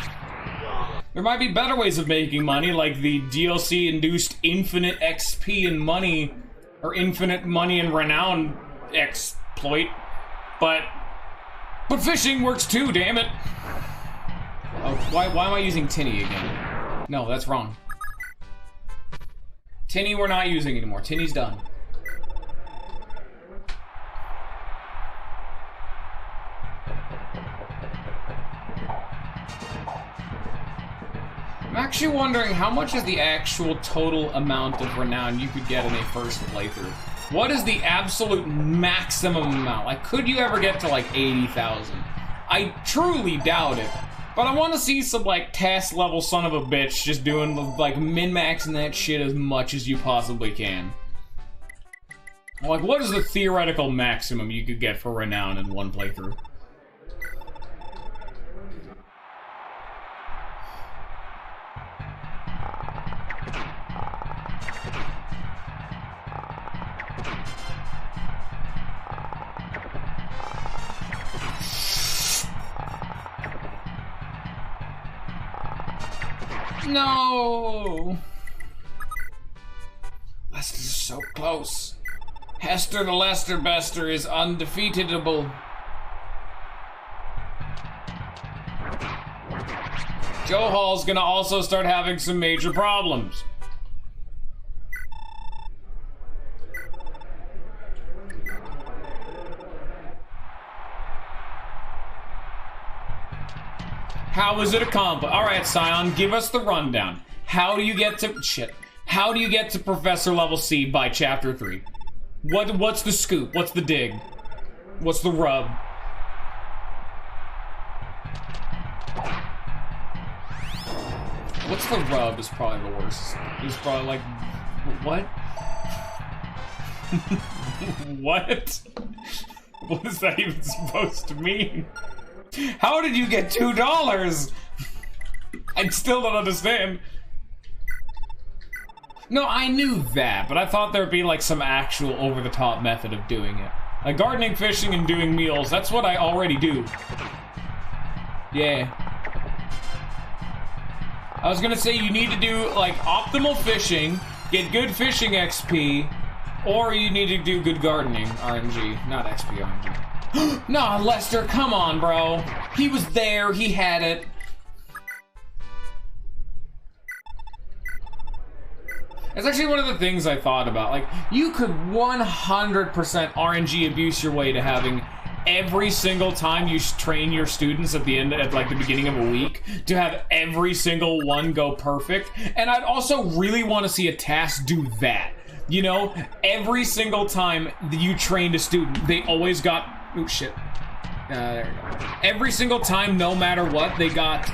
Speaker 1: There might be better ways of making money, like the DLC-induced infinite XP and money, or infinite money and renown exploit, but fishing works too, damn it. Oh, why am I using Tinny again? No, that's wrong. Tinny we're not using anymore. Tinny's done. I'm actually wondering how much is the actual total amount of renown you could get in a first playthrough. What is the absolute maximum amount? Like, could you ever get to like 80,000? I truly doubt it. But I want to see some like task level son of a bitch just doing like min-maxing that shit as much as you possibly can. Like, what is the theoretical maximum you could get for renown in one playthrough? No! Lester's so close. Hester the Lester Bester is undefeatable. Joe Hall's gonna also start having some major problems. How is it accomplished? Alright, Scion, give us the rundown. How do you get to... Shit. How do you get to Professor Level C by Chapter 3? What's the scoop? What's the dig? What's the rub? What's the rub is probably the worst. It's probably like... What? What? What is that even supposed to mean? How did you get $2? I still don't understand. No, I knew that, but I thought there'd be like some actual over-the-top method of doing it. Like gardening, fishing, and doing meals, that's what I already do. Yeah. I was gonna say you need to do like optimal fishing, get good fishing XP, or you need to do good gardening RNG, not XP RNG. Nah, Lester, come on, bro. He was there, he had it. That's actually one of the things I thought about. Like, you could 100% RNG abuse your way to having every single time you train your students at the end, at like the beginning of a week, to have every single one go perfect. And I'd also really want to see a task do that. You know, every single time that you trained a student, they always got... Oh, shit. There we go. Every single time, no matter what, they got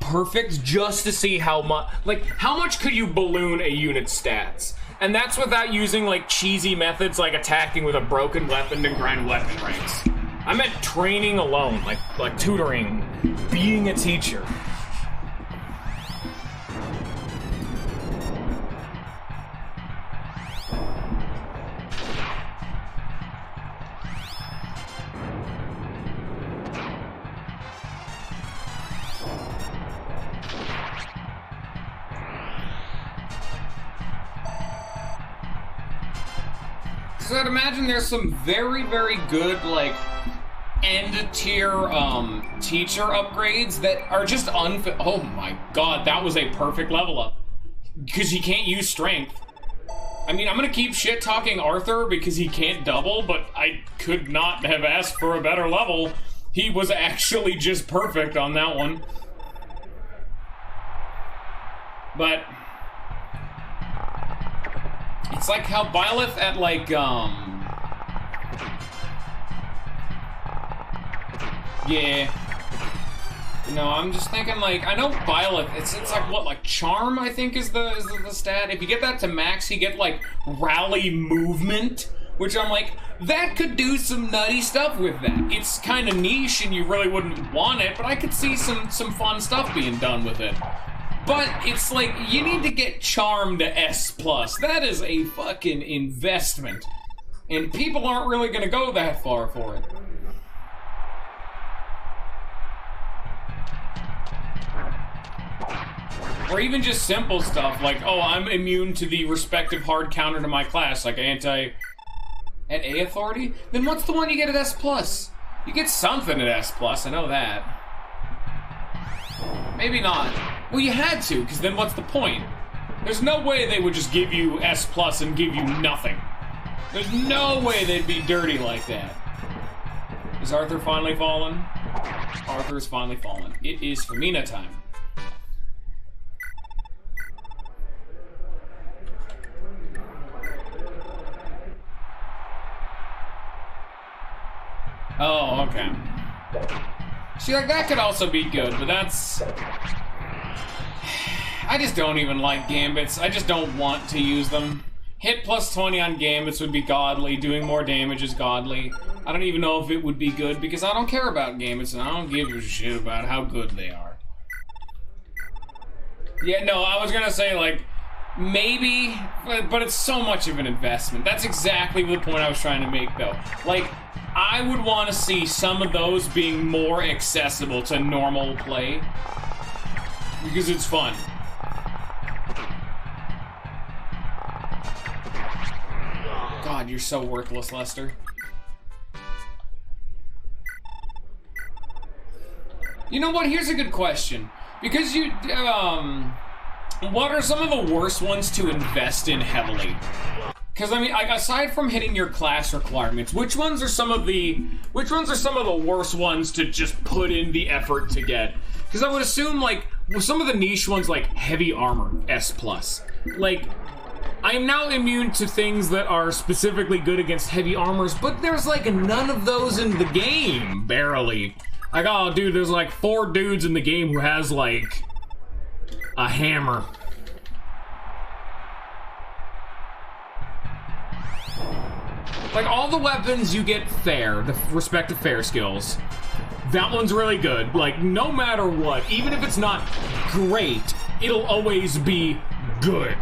Speaker 1: perfect just to see how much... Like, how much could you balloon a unit's stats? And that's without using, like, cheesy methods like attacking with a broken weapon to grind weapon ranks. I meant training alone, like tutoring, being a teacher. So I'd imagine there's some very, very good, like, end tier teacher upgrades that are just unfit. Oh my god, that was a perfect level up. Because he can't use strength. I mean, I'm gonna keep shit talking Arthur because he can't double, but I could not have asked for a better level. He was actually just perfect on that one. But it's like how Byleth at like yeah. No, I'm just thinking like, I know Byleth, it's like what, like Charm, I think is the stat. If you get that to max, you get like Rally Movement, which I'm like, that could do some nutty stuff with that. It's kind of niche and you really wouldn't want it, but I could see some fun stuff being done with it. But it's like, you need to get Charm to S+. That is a fucking investment. And people aren't really gonna go that far for it. Or even just simple stuff like, oh, I'm immune to the respective hard counter to my class, like at A authority? Then what's the one you get at S+? You get something at S+, I know that. Maybe not. Well, you had to, because then what's the point? There's no way they would just give you S+ and give you nothing. There's no way they'd be dirty like that. Is Arthur finally fallen? Arthur's finally fallen. It is Femina time. Oh, okay. See, like, that could also be good, but that's... I just don't even like Gambits. I just don't want to use them. Hit plus 20 on Gambits would be godly. Doing more damage is godly. I don't even know if it would be good, because I don't care about Gambits, and I don't give a shit about how good they are. Yeah, no, I was gonna say, like, maybe, but it's so much of an investment. That's exactly the point I was trying to make, though. Like, I would want to see some of those being more accessible to normal play, because it's fun. God, you're so worthless, Lester. You know what? Here's a good question. Because you, what are some of the worst ones to invest in heavily? Because I mean, like, aside from hitting your class requirements, which ones are some of the worst ones to just put in the effort to get? Because I would assume, like, some of the niche ones, like heavy armor, S+. Like, I am now immune to things that are specifically good against heavy armors, but there's like none of those in the game, barely. Like, oh, dude, there's like 4 dudes in the game who has like a hammer. Like, all the weapons you get fair, the respective fair skills, that one's really good. Like, no matter what, even if it's not great, it'll always be good.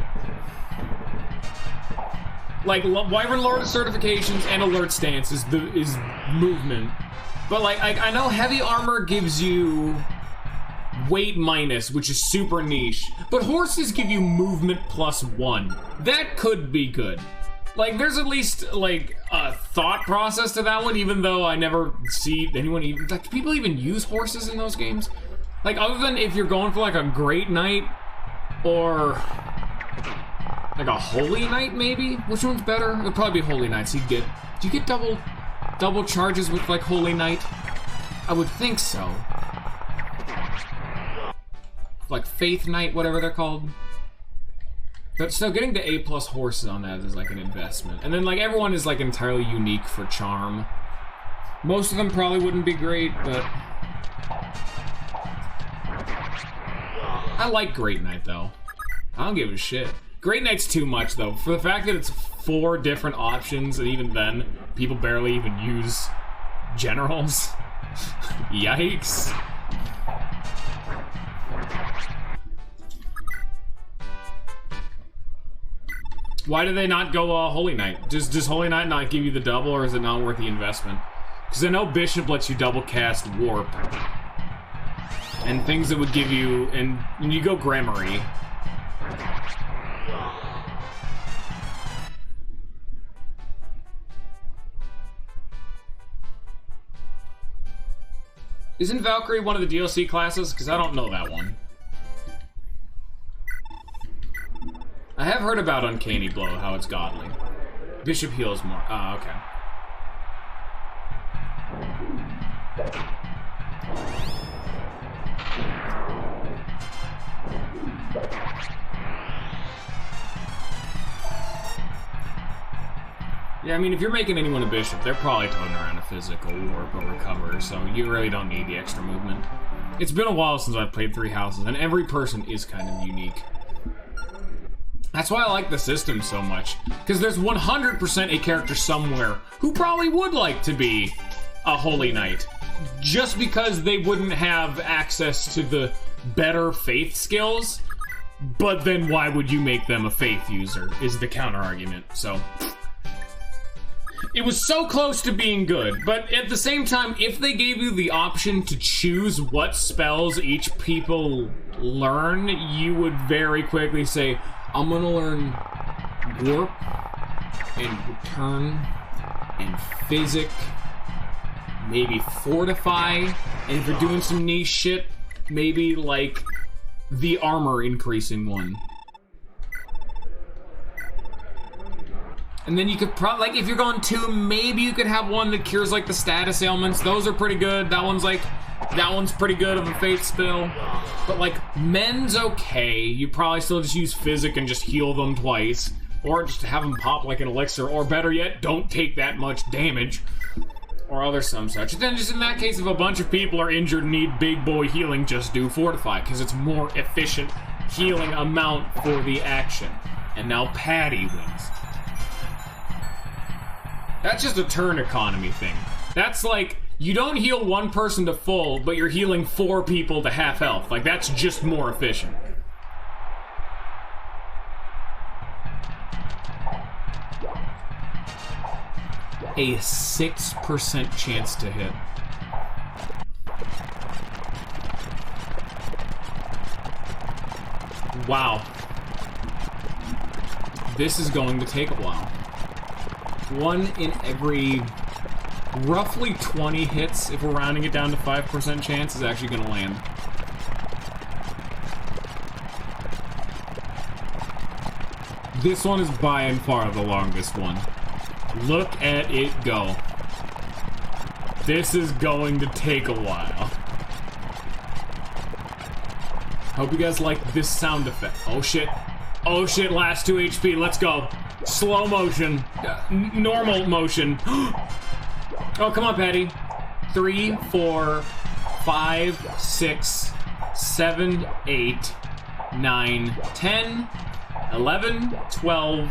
Speaker 1: Like, Wyvern Lord certifications and alert stance is movement. But, like, I know heavy armor gives you weight minus, which is super niche. But horses give you movement +1. That could be good. Like, there's at least, like, a thought process to that one, even though I never see anyone even... Like, do people even use horses in those games? Like, other than if you're going for, like, a Great Knight, or... like a Holy Knight, maybe? Which one's better? It would probably be Holy Knight, so you get... Do you get double charges with, like, Holy Knight? I would think so. Like, Faith Knight, whatever they're called. But so getting to A+ horses on that is like an investment. And then like everyone is like entirely unique for charm. Most of them probably wouldn't be great, but... I like Great Knight though. I don't give a shit. Great Knight's too much though. For the fact that it's 4 different options, and even then, people barely even use generals. Yikes. Why do they not go Holy Knight? Does Holy Knight not give you the double, or is it not worth the investment? Because I know Bishop lets you double cast Warp. And things that would give you... And you go Gramarye. Isn't Valkyrie one of the DLC classes? Because I don't know that one. I have heard about Uncanny Blow, how it's godly. Bishop heals more. Ah, okay. Yeah, I mean, if you're making anyone a bishop, they're probably toting around a physical warp or recover, so you really don't need the extra movement. It's been a while since I've played 3 houses, and every person is kind of unique. That's why I like the system so much, because there's 100% a character somewhere who probably would like to be a Holy Knight, just because they wouldn't have access to the better faith skills, but then why would you make them a faith user, is the counter-argument, so... It was so close to being good, but at the same time, if they gave you the option to choose what spells each people learn, you would very quickly say, I'm gonna learn Warp, and Return, and Physic, maybe Fortify, and if you're doing some niche shit, maybe, like, the armor increasing one. And then you could probably, like, if you're going 2, maybe you could have one that cures, like, the status ailments. Those are pretty good. That one's pretty good of a faith spell. But, like, men's okay. You probably still just use Physic and just heal them twice. Or just have them pop like an elixir. Or better yet, don't take that much damage. Or other some such. And then just in that case, if a bunch of people are injured and need big boy healing, just do Fortify. Because it's more efficient healing amount for the action. And now Patty wins. That's just a turn economy thing. That's like, you don't heal one person to full, but you're healing 4 people to half health. Like, that's just more efficient. A 6% chance to hit. Wow. This is going to take a while. 1 in every roughly 20 hits, if we're rounding it down to 5% chance, is actually going to land. This one is by and far the longest one. Look at it go. This is going to take a while. Hope you guys like this sound effect. Oh shit. Oh shit, last 2 HP, let's go. Slow motion. Normal motion. Oh, come on, Patty. 3, 4, 5, 6, 7, 8, 9, 10, 11, 12,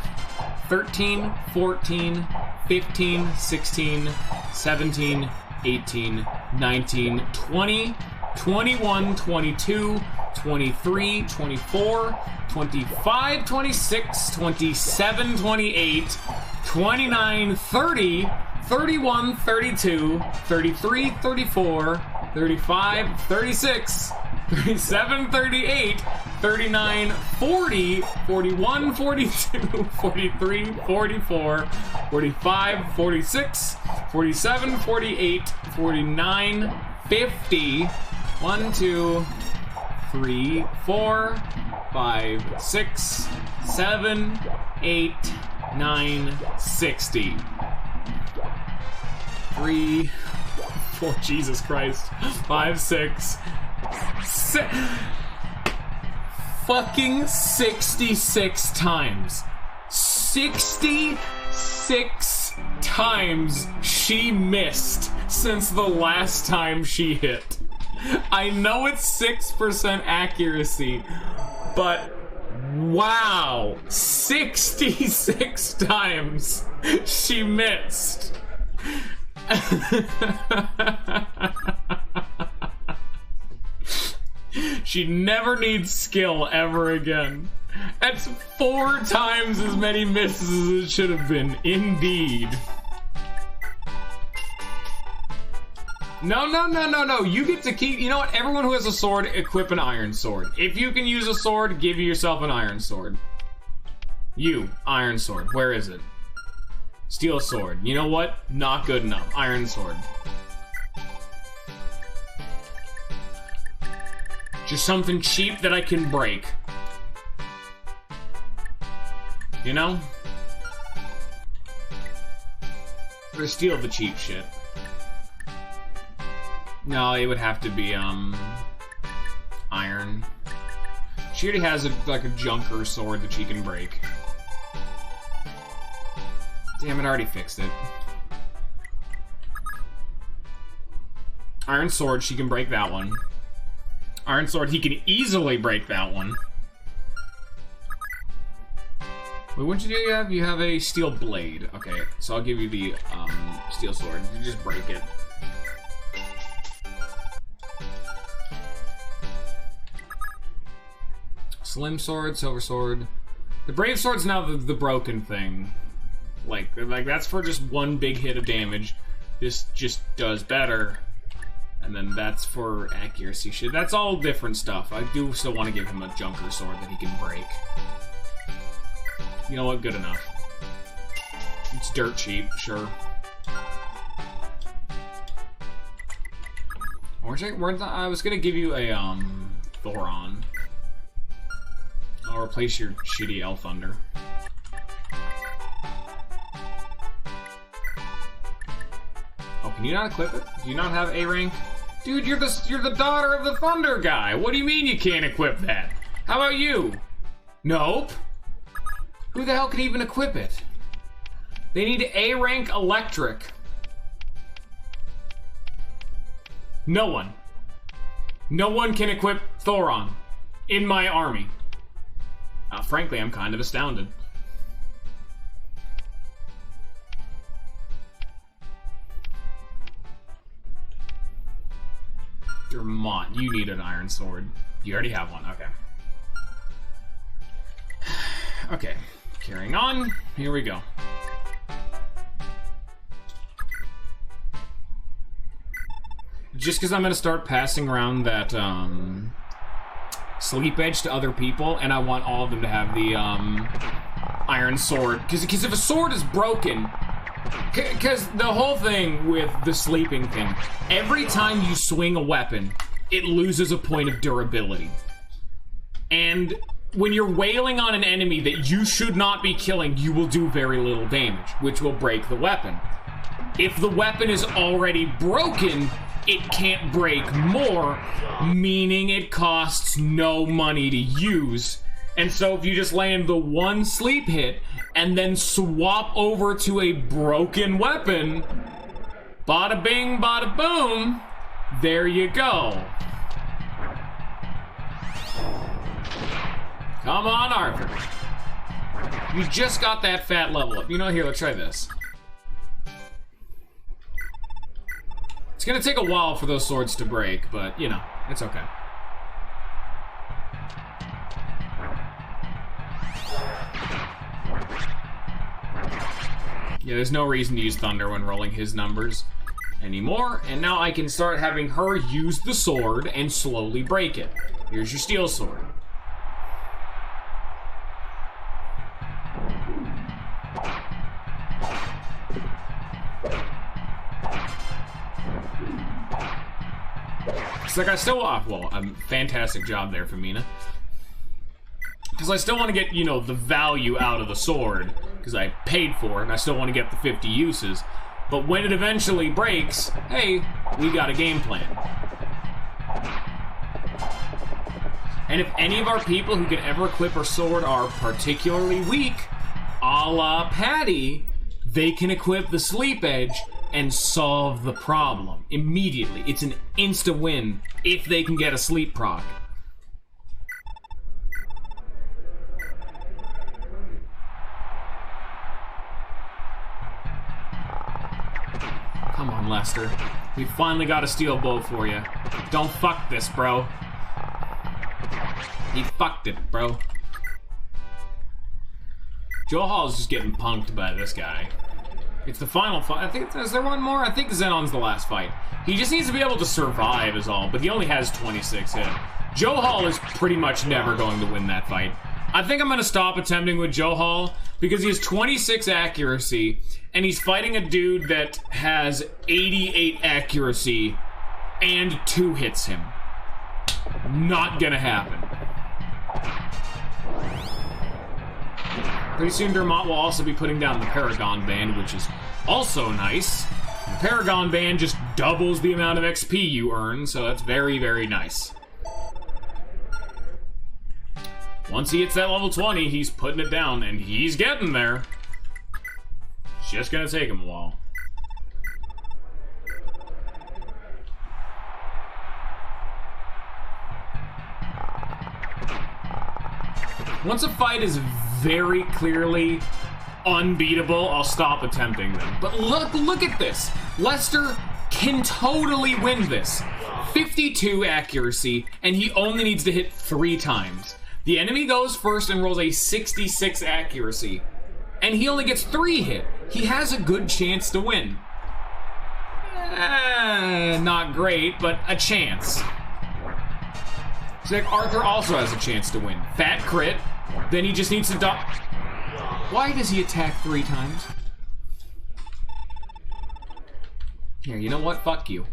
Speaker 1: 13, 14, 15, 16, 17, 18, 19, 20, 21, 22, 23, 24, 25, 26, 27, 28, 29, 30, 31, 32, 33, 34, 35, 36, 37, 38, 39, 40, 41, 42, 43, 44, 45, 46, 47, 48, 49, 50, 1, 2, 3, 4, 5, 6, 7, 8, 9, 60. 3, 4, Jesus Christ. 5, 6, fucking 66 times. 66 times she missed since the last time she hit. I know it's 6% accuracy, but wow, 66 times she missed. She never needs skill ever again. That's 4 times as many misses as it should have been, indeed. No, no, no, no, no. You get to keep... You know what? Everyone who has a sword, equip an iron sword. If you can use a sword, give yourself an iron sword. You, iron sword. Where is it? Steel sword. You know what? Not good enough. Iron sword. Just something cheap that I can break. You know? I'm gonna steal the cheap shit. No, it would have to be, iron. She already has, like, a junker sword that she can break. Damn it, I already fixed it. Iron sword, she can break that one. Iron sword, he can easily break that one. Wait, what did you have? You have a steel blade. Okay, so I'll give you the, steel sword. You just break it. Slim sword, silver sword. The brave sword's now the broken thing. Like that's for just one big hit of damage. This just does better. And then that's for accuracy shit. That's all different stuff. I do still want to give him a junker sword that he can break. You know what? Good enough. It's dirt cheap, sure. I was gonna give you a, Thoron. I'll replace your shitty Elf Thunder. Oh, can you not equip it? Do you not have A rank? Dude, you're the daughter of the Thunder guy. What do you mean you can't equip that? How about you? Nope. Who the hell can even equip it? They need A rank electric. No one. No one can equip Thoron in my army. Frankly, I'm kind of astounded. Dermont, you need an iron sword. You already have one, okay. Okay, carrying on. Here we go. Just because I'm going to start passing around that, sleep edge to other people, and I want all of them to have the, iron sword. Because if a sword is broken... Because the whole thing with the sleeping thing, every time you swing a weapon, it loses a point of durability. And when you're wailing on an enemy that you should not be killing, you will do very little damage, which will break the weapon. If the weapon is already broken, it can't break more, meaning it costs no money to use. And so if you just land the one sleep hit and then swap over to a broken weapon, bada bing, bada boom, there you go. Come on, Arthur. You just got that fat level up. You know, here, let's try this. It's gonna take a while for those swords to break, but, you know, it's okay. Yeah, there's no reason to use Thunder when rolling his numbers anymore, and now I can start having her use the sword and slowly break it. Here's your steel sword. It's like I still, well, a fantastic job there for Mina. Because I still want to get, you know, the value out of the sword, because I paid for it, and I still want to get the 50 uses. But when it eventually breaks, hey, we got a game plan. And if any of our people who can ever equip a sword are particularly weak, a la Patty, they can equip the sleep edge and solve the problem immediately. It's an insta-win if they can get a sleep proc. Come on, Lester. We finally got a steel bow for you. Don't fuck this, bro. He fucked it, bro. Joe Hall's just getting punked by this guy. It's the final fight. I think, is there one more? I think Xenon's the last fight. He just needs to be able to survive is all, but he only has 26 hit. Joe Hall is pretty much never going to win that fight. I think I'm going to stop attempting with Joe Hall because he has 26 accuracy and he's fighting a dude that has 88 accuracy and 2 hits him. Not gonna happen. Pretty soon Dermot will also be putting down the Paragon Band, which is also nice. The Paragon Band just doubles the amount of XP you earn, so that's very, very nice. Once he hits that level 20, he's putting it down, and he's getting there. It's just gonna take him a while. Once a fight is very clearly unbeatable, I'll stop attempting them. But look at this. Lester can totally win this. 52 accuracy, and he only needs to hit 3 times. The enemy goes first and rolls a 66 accuracy, and he only gets 3 hit. He has a good chance to win. Not great, but a chance. So like Arthur also has a chance to win. Fat crit, then he just needs to dodge. Why does he attack 3 times? Here, you know what? Fuck you.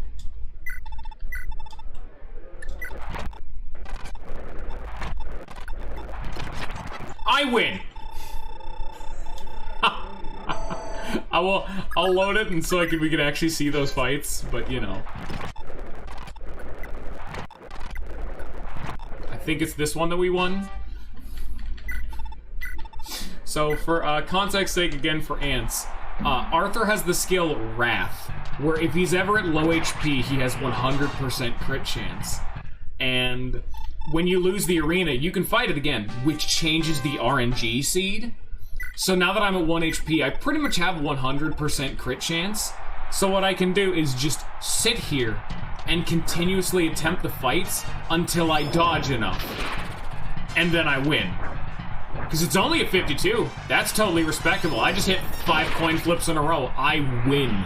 Speaker 1: I win! I'll load it and so we can actually see those fights, but you know. I think it's this one that we won. So for context's sake again for Ants, Arthur has the skill Wrath, where if he's ever at low HP, he has 100% crit chance. And when you lose the arena, you can fight it again, which changes the RNG seed. So now that I'm at 1 HP, I pretty much have 100% crit chance. So what I can do is just sit here and continuously attempt the fights until I dodge enough. And then I win. Because it's only a 52. That's totally respectable. I just hit 5 coin flips in a row. I win.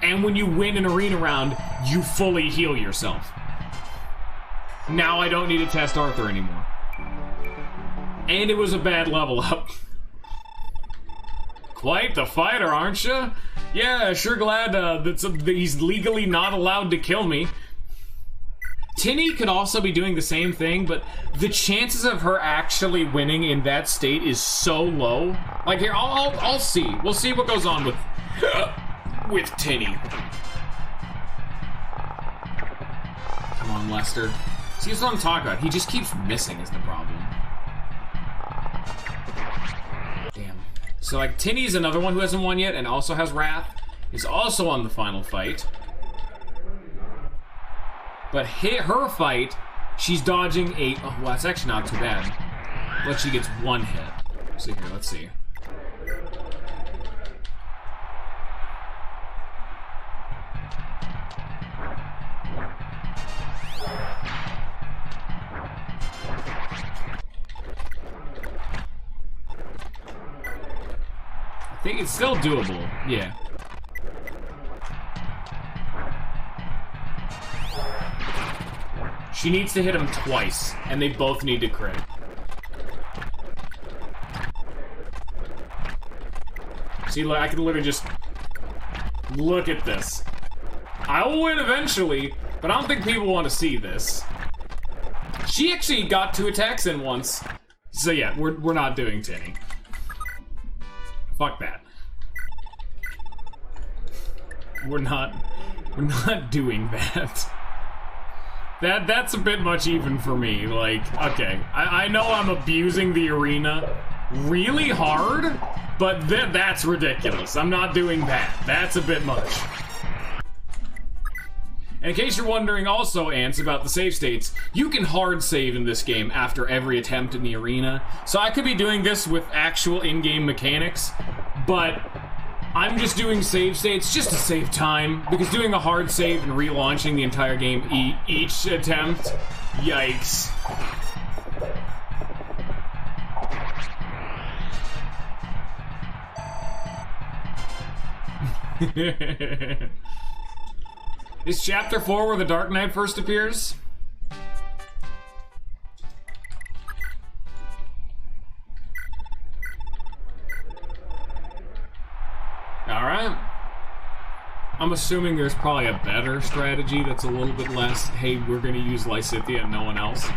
Speaker 1: And when you win an arena round, you fully heal yourself. Now I don't need to test Arthur anymore. And it was a bad level up. Quite the fighter, aren't you? Yeah, sure glad that he's legally not allowed to kill me. Tinny could also be doing the same thing, but the chances of her actually winning in that state is so low. Like here, I'll see. We'll see what goes on with Tinny. Come on, Lester. See, that's what I'm talking about. He just keeps missing is the problem. Damn. So, like, Tinny's another one who hasn't won yet and also has Wrath. Is also on the final fight. But her fight, she's dodging a... Oh, well, that's actually not too bad. But she gets 1 hit. So here, let's see. I think it's still doable, yeah. She needs to hit him twice, and they both need to crit. See, I can literally just... Look at this. I will win eventually, but I don't think people want to see this. She actually got 2 attacks in once. So yeah, we're not doing Tinny. Fuck that. We're not doing that. That's a bit much even for me. Like, okay, I know I'm abusing the arena really hard, but that's ridiculous. I'm not doing that. That's a bit much. And in case you're wondering also, Ants, about the save states, you can hard save in this game after every attempt in the arena. So I could be doing this with actual in-game mechanics, but I'm just doing save states just to save time, because doing a hard save and relaunching the entire game each attempt, yikes. Is Chapter 4 where the Dark Knight first appears? Alright. I'm assuming there's probably a better strategy that's a little bit less, hey, we're gonna use Lysithea and no one else.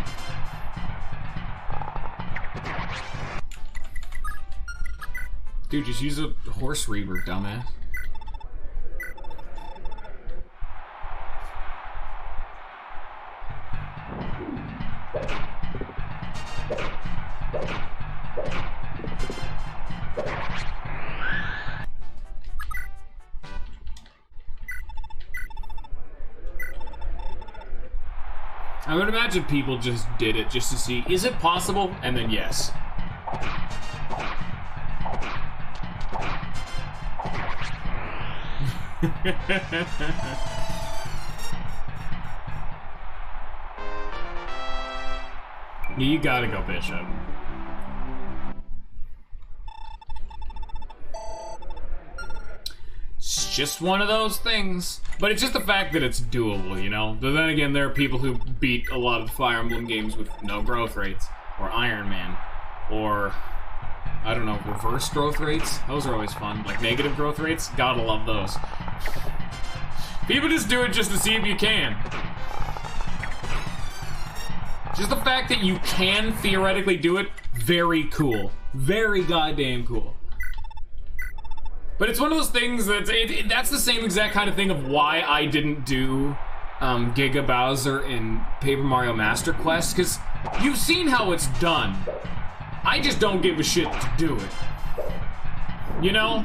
Speaker 1: Dude, just use a Horse Reaver, dumbass. I would imagine people just did it just to see, is it possible? And then yes. You gotta go Bishop. It's just one of those things. But it's just the fact that it's doable, you know? But then again, there are people who beat a lot of the Fire Emblem games with no growth rates. Or Iron Man. Or, I don't know, reverse growth rates? Those are always fun. Like negative growth rates? Gotta love those. People just do it just to see if you can. Just the fact that you can theoretically do it, very cool. Very goddamn cool. But it's one of those things that's the same exact kind of thing of why I didn't do Giga Bowser in Paper Mario Master Quest, because you've seen how it's done. I just don't give a shit to do it. You know?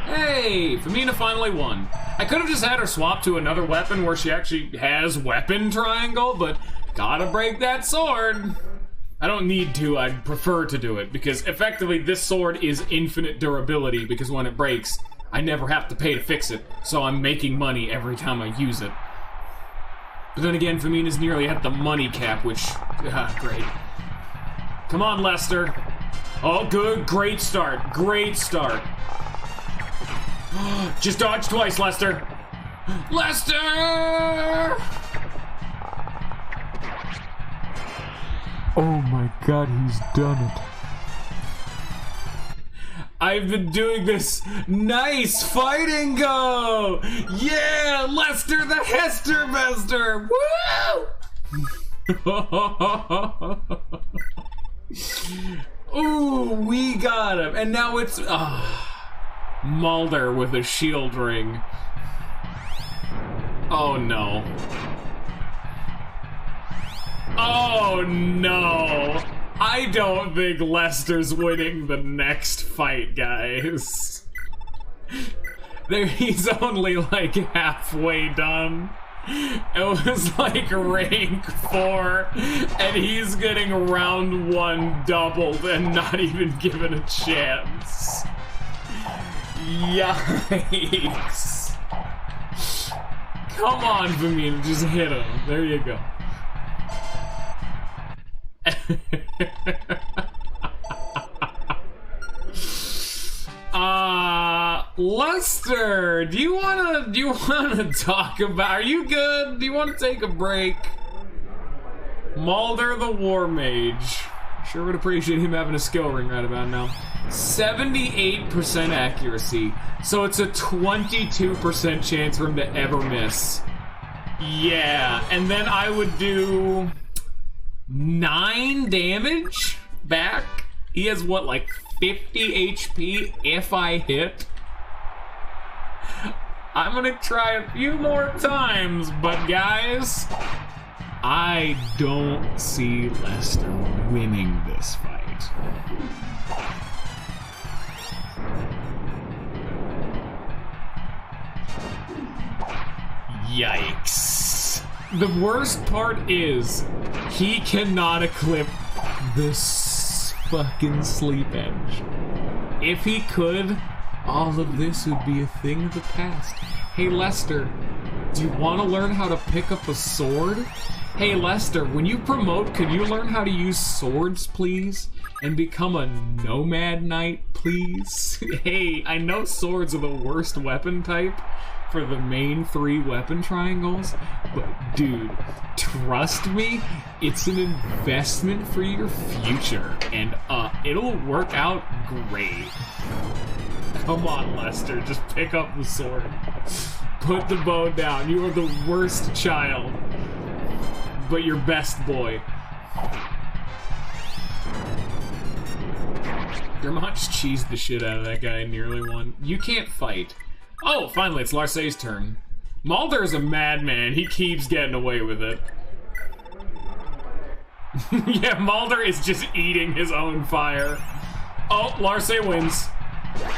Speaker 1: Hey, Femina finally won. I could have just had her swap to another weapon where she actually has weapon triangle, but gotta break that sword. I don't need to, I'd prefer to do it, because effectively this sword is infinite durability, because when it breaks, I never have to pay to fix it, so I'm making money every time I use it. But then again, Femina's nearly at the money cap, which, great. Come on, Lester. Oh, good, great start, great start. Just dodge twice, Lester. Lester!
Speaker 2: Oh my god, he's done it.
Speaker 1: I've been doing this nice fighting go! Yeah, Lester the Hester Bester! Woo! Ooh, we got him. And now it's Mulder with a shield ring. Oh no. Oh no! I don't think Lester's winning the next fight, guys. He's only like halfway done. It was like rank 4, and he's getting round 1 doubled and not even given a chance. Yikes. Come on, Femina, just hit him. There you go. Lester, do you wanna talk about, are you good? Do you wanna take a break? Mulder the War Mage. Sure would appreciate him having a skill ring right about now. 78% accuracy, so it's a 22% chance for him to ever miss. Yeah, and then I would do 9 damage back. He has what, like 50 HP if I hit? I'm gonna try a few more times, but guys, I don't see Lester winning this fight. Yikes. The worst part is, he cannot eclipse this fucking sleep edge. If he could, all of this would be a thing of the past. Hey Lester, do you want to learn how to pick up a sword? Hey Lester, when you promote, could you learn how to use swords, please? And become a nomad knight, please? Hey, I know swords are the worst weapon type, for the main 3 weapon triangles, but dude, trust me, it's an investment for your future, and it'll work out great. Come on, Lester, just pick up the sword. Put the bow down. You are the worst child, but your best boy. Dermot just cheesed the shit out of that guy and nearly won. You can't fight. Oh, finally, it's Larcey's turn. Mulder is a madman. He keeps getting away with it. Yeah, Mulder is just eating his own fire. Oh, Larcey wins.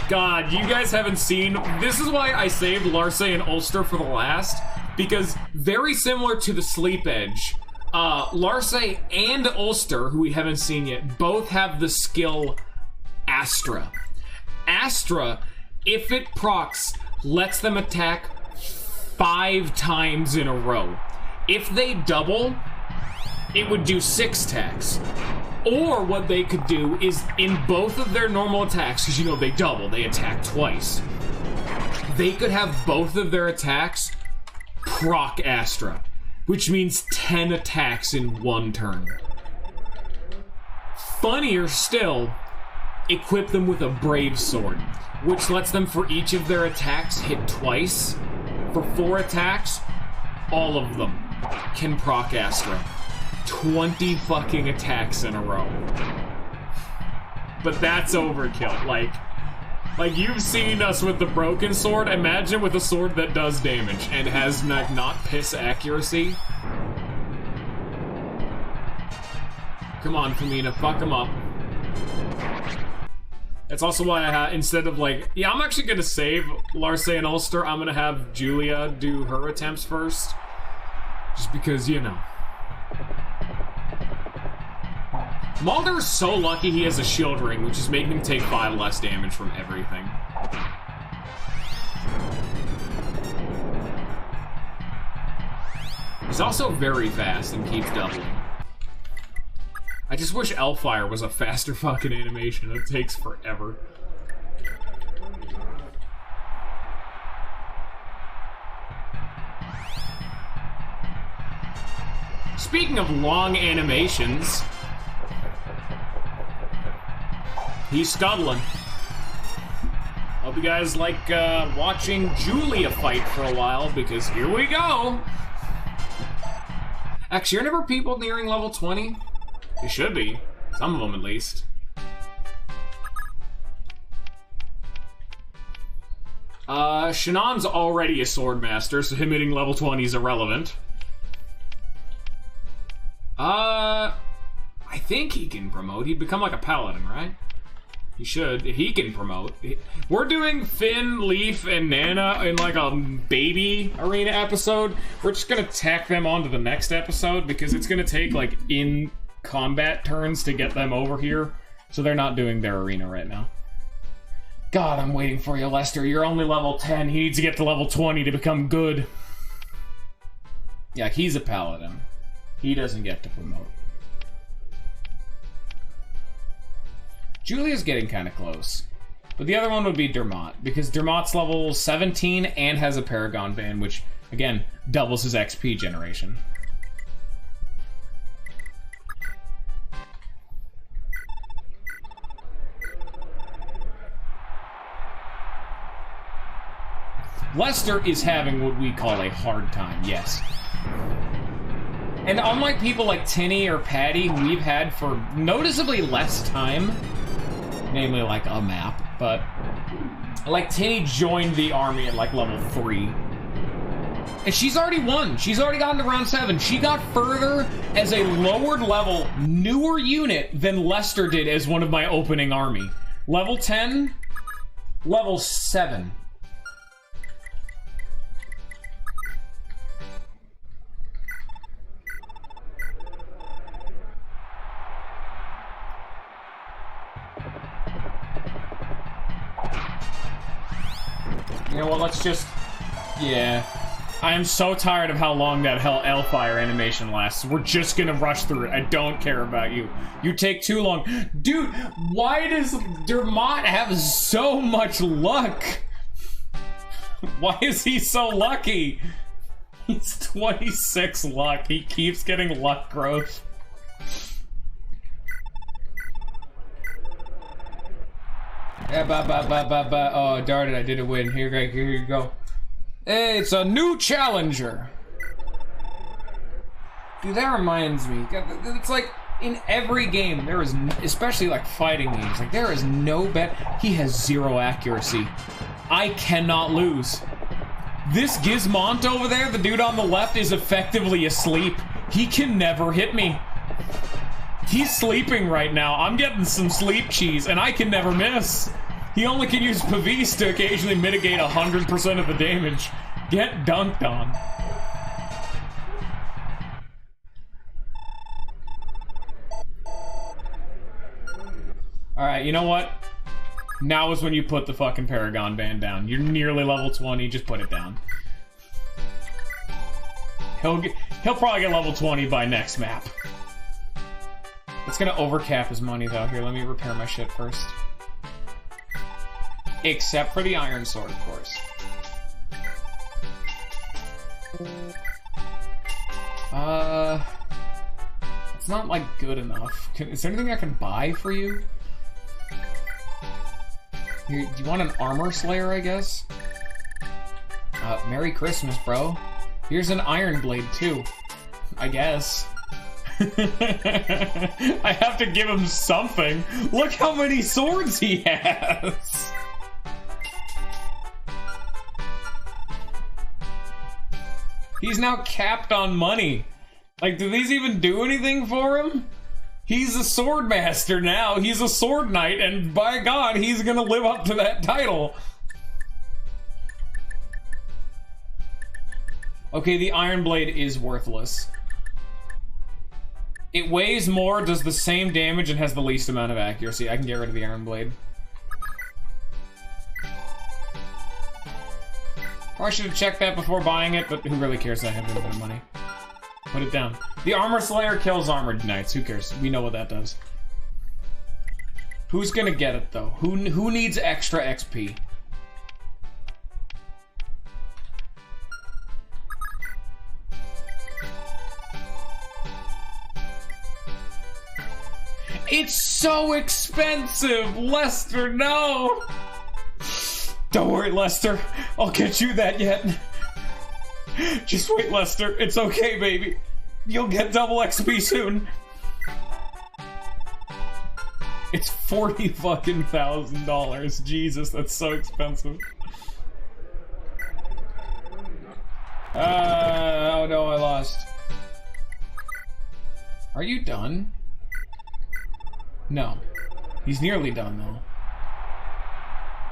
Speaker 1: God, you guys haven't seen... This is why I saved Larcey and Ulster for the last, because very similar to the Sleep Edge, Larcey and Ulster, who we haven't seen yet, both have the skill Astra. Astra, if it procs, lets them attack 5 times in a row. If they double, it would do 6 attacks. Or what they could do is, in both of their normal attacks, because you know they double, they attack twice, they could have both of their attacks proc Astra, which means 10 attacks in 1 turn. Funnier still, equip them with a Brave Sword, which lets them for each of their attacks hit twice. For 4 attacks, all of them can proc Astra. 20 fucking attacks in a row. But that's overkill. Like you've seen us with the broken sword. Imagine with a sword that does damage and has not piss accuracy. Come on, Kamina, fuck him up. That's also why I instead of yeah, I'm actually gonna save Larcey and Ulster. I'm gonna have Julia do her attempts first. Just because, you know. Mulder's so lucky he has a shield ring, which is making him take 5 less damage from everything. He's also very fast and keeps doubling. I just wish Elfire was a faster fucking animation. It takes forever. Speaking of long animations, he's scuttling. Hope you guys like watching Julia fight for a while, because here we go. Actually, are never people nearing level 20? They should be. Some of them, at least. Shanon's already a sword master, so him hitting level 20 is irrelevant. I think he can promote. He'd become like a paladin, right? He should. He can promote. We're doing Finn, Leaf, and Nana in like a baby arena episode. We're just gonna tack them onto the next episode because it's gonna take like in combat turns to get them over here. So they're not doing their arena right now. God, I'm waiting for you, Lester. You're only level 10. He needs to get to level 20 to become good. Yeah, he's a paladin. He doesn't get to promote. Julia's getting kind of close. But the other one would be Dermot, because Dermot's level 17 and has a Paragon band, which, again, doubles his XP generation. Lester is having what we call a hard time, yes. And unlike people like Tinny or Patty, who we've had for noticeably less time, namely like a map, but like Tinny joined the army at like level 3. And she's already won. She's already gotten to round 7. She got further as a lowered level, newer unit than Lester did as one of my opening army. Level 10, level 7. You know what, let's just... Yeah. I am so tired of how long that Hellfire animation lasts. We're just gonna rush through it. I don't care about you. You take too long. Dude, why does Dermot have so much luck?
Speaker 3: Why is he so lucky? He's 26 luck. He keeps getting luck growth. Yeah, oh, darn it, I didn't win. Here you go. Hey, it's a new challenger. Dude, that reminds me. It's like, in every game, there is, especially like fighting games, like there is no bet. He has 0 accuracy. I cannot lose. This Gizmont over there, the dude on the left, is effectively asleep. He can never hit me. He's sleeping right now. I'm getting some sleep cheese, and I can never miss. He only can use Pavis to occasionally mitigate 100% of the damage. Get dunked on. Alright, you know what? Now is when you put the fucking Paragon band down. You're nearly level 20, just put it down. He'll probably get level 20 by next map. It's gonna overcap his money though. Here, let me repair my shit first. Except for the Iron Sword, of course. It's not like good enough. Is there anything I can buy for you? Here, do you want an Armor Slayer, I guess? Merry Christmas, bro. Here's an Iron Blade, too. I guess. I have to give him something. Look how many swords he has! He's now capped on money. Like, do these even do anything for him? He's a sword master now. He's a sword knight, and by God, he's gonna live up to that title. Okay, the Iron Blade is worthless. It weighs more, does the same damage, and has the least amount of accuracy. I can get rid of the Iron Blade. Probably should have checked that before buying it, but who really cares? I have a little bit of money. Put it down. The Armor Slayer kills Armored Knights. Who cares? We know what that does. Who's gonna get it, though? Who needs extra XP? It's so expensive! Lester, no! Don't worry, Lester. I'll get you that yet. Just wait, Lester. It's okay, baby. You'll get double XP soon. It's $40,000. Jesus, that's so expensive. Oh no, I lost. Are you done? No. He's nearly done, though.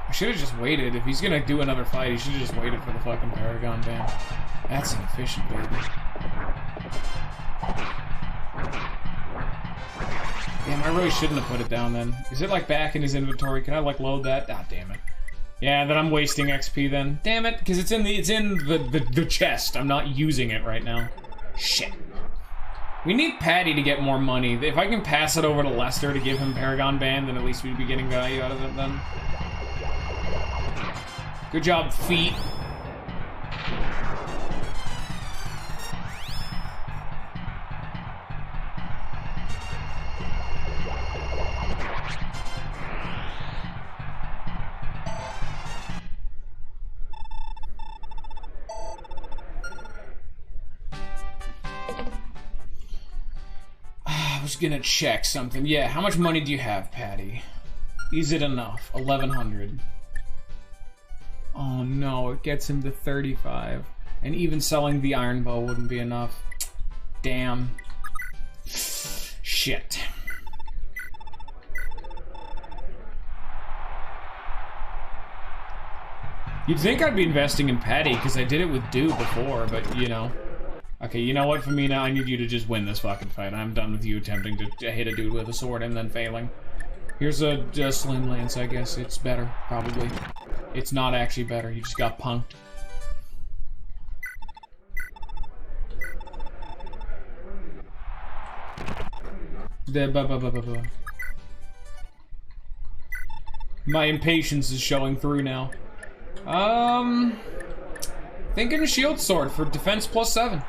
Speaker 3: I should have just waited. If he's gonna do another fight, he should have just waited for the fucking Paragon band. That's inefficient, baby. Damn, I really shouldn't have put it down then. Is it like back in his inventory? Can I like load that? Ah, damn it. Yeah, then I'm wasting XP then. Damn it, because it's in the chest. I'm not using it right now. Shit. We need Patty to get more money. If I can pass it over to Lester to give him Paragon Band, then at least we'd be getting value out of it then. Good job, feet. I was gonna check something. Yeah, how much money do you have, Patty? Is it enough? 1,100. Oh no, it gets him to 35. And even selling the iron bow wouldn't be enough. Damn. Shit. You'd think I'd be investing in Patty, because I did it with Dew before, but, you know. Okay, you know what, Famina? I need you to just win this fucking fight. I'm done with you attempting to hit a dude with a sword and then failing. Here's a Slim Lance, I guess. It's better, probably. It's not actually better. You just got punked. My impatience is showing through now. Thinking shield sword for defense +7.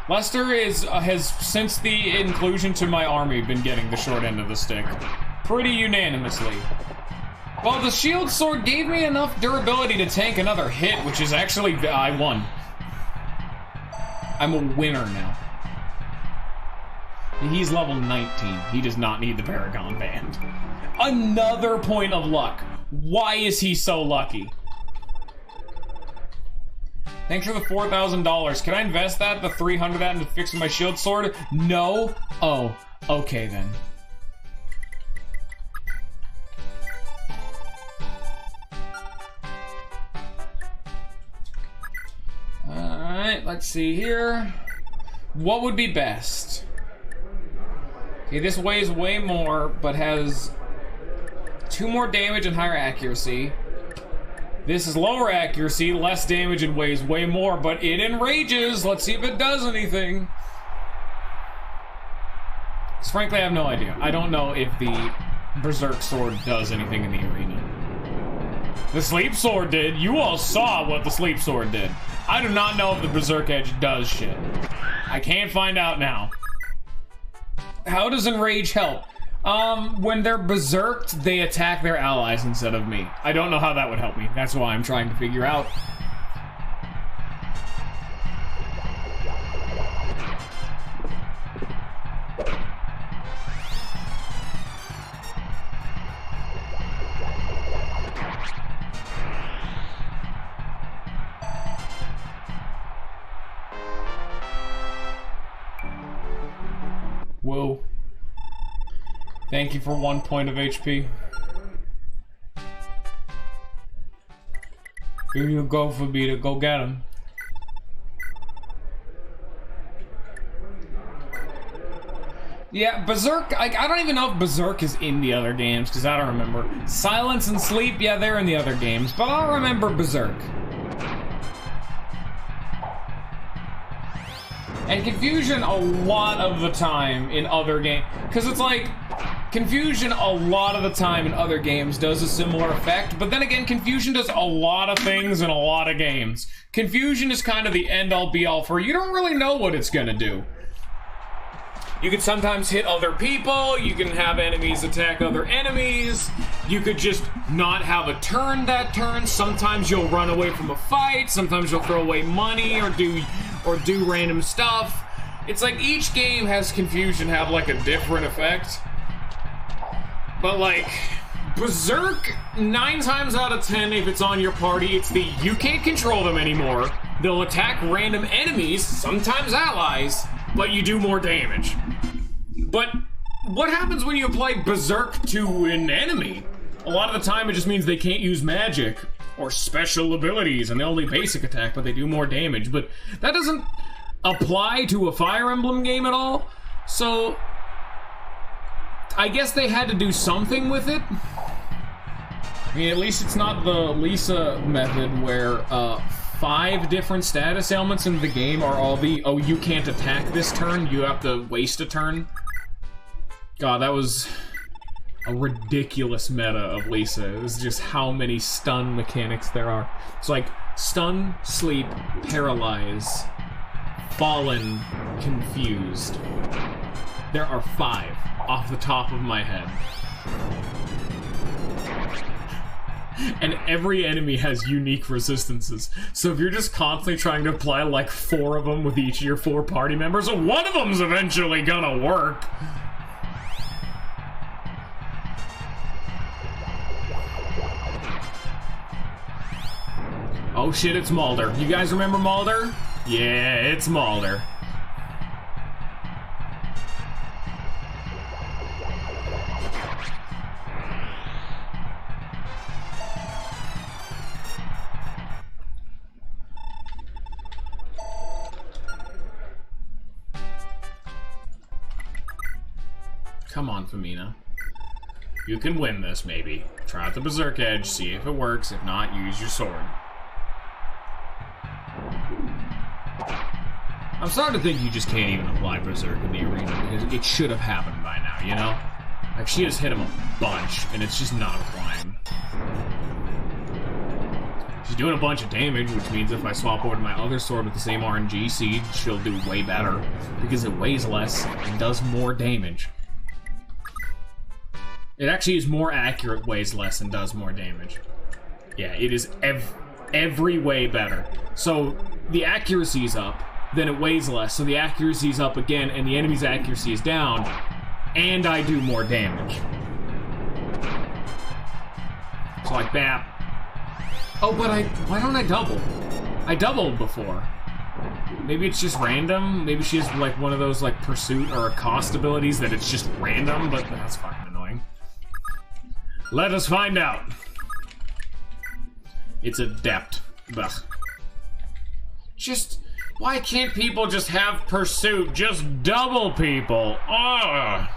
Speaker 3: Lester has, since the inclusion to my army, been getting the short end of the stick. Pretty unanimously. Well, the shield sword gave me enough durability to tank another hit, which is actually, I won. I'm a winner now. He's level 19. He does not need the Paragon Band. Another point of luck. Why is he so lucky? Thanks for the $4,000. Can I invest that, the 300 that, into fixing my shield sword? No? Oh, okay then. Alright, let's see here. What would be best? Okay, this weighs way more, but has 2 more damage and higher accuracy. This is lower accuracy, less damage, and weighs way more, but it enrages. Let's see if it does anything. Because frankly, I have no idea. I don't know if the Berserk Sword does anything in the arena. The Sleep Sword did. You all saw what the Sleep Sword did. I do not know if the Berserk Edge does shit. I can't find out now. How does Enrage help? When they're berserked, they attack their allies instead of me. I don't know how that would help me. That's why I'm trying to figure out. Whoa. Thank you for 1 point of HP. Here you go, Fabita. Go get him. Yeah, Berserk, I don't even know if Berserk is in the other games, because I don't remember. Silence and Sleep, yeah, they're in the other games, but I don't remember Berserk. And Confusion a lot of the time in other games, because it's like, Confusion a lot of the time in other games does a similar effect, but then again, Confusion does a lot of things in a lot of games. Confusion is kind of the end-all be-all for you don't really know what it's gonna do. You could sometimes hit other people, you can have enemies attack other enemies, you could just not have a turn that turn, sometimes you'll run away from a fight, sometimes you'll throw away money or do random stuff. It's like each game has Confusion have like a different effect. But like, Berserk, 9 times out of 10, if it's on your party, it's the you can't control them anymore. They'll attack random enemies, sometimes allies, but you do more damage. But what happens when you apply Berserk to an enemy? A lot of the time it just means they can't use magic or special abilities and they only basic attack, but they do more damage. But that doesn't apply to a Fire Emblem game at all. So I guess they had to do something with it. I mean, at least it's not the Lisa method where 5 different status ailments in the game are all the, oh, you can't attack this turn, you have to waste a turn. God, that was a ridiculous meta of Lisa. It was just how many stun mechanics there are. It's like stun, sleep, paralyze, fallen, confused. There are 5 off the top of my head. And every enemy has unique resistances. So if you're just constantly trying to apply like 4 of them with each of your 4 party members, one of them's eventually gonna work. Oh shit, it's Mulder. You guys remember Mulder? Yeah, it's Mulder. Come on, Femina. You can win this, maybe. Try out the Berserk Edge, see if it works. If not, use your sword. I'm starting to think you just can't even apply Berserk in the arena, because it should have happened by now, you know? Like, she just hit him a bunch, and it's just not applying. She's
Speaker 1: doing a bunch of damage, which means if I swap over to my other sword with the same RNG seed, she'll do way better, because it weighs less and does more damage. It actually is more accurate, weighs less, and does more damage. Yeah, it is every way better. So, the accuracy is up, then it weighs less, so the accuracy is up again, and the enemy's accuracy is down, and I do more damage. So like that. Oh, but why don't I double? I doubled before. Maybe it's just random. Maybe she has like one of those like pursuit or accost abilities that it's just random, but that's fucking annoying. Let us find out. It's adept. Ugh. Just, why can't people just have pursuit? Just double people. Ugh.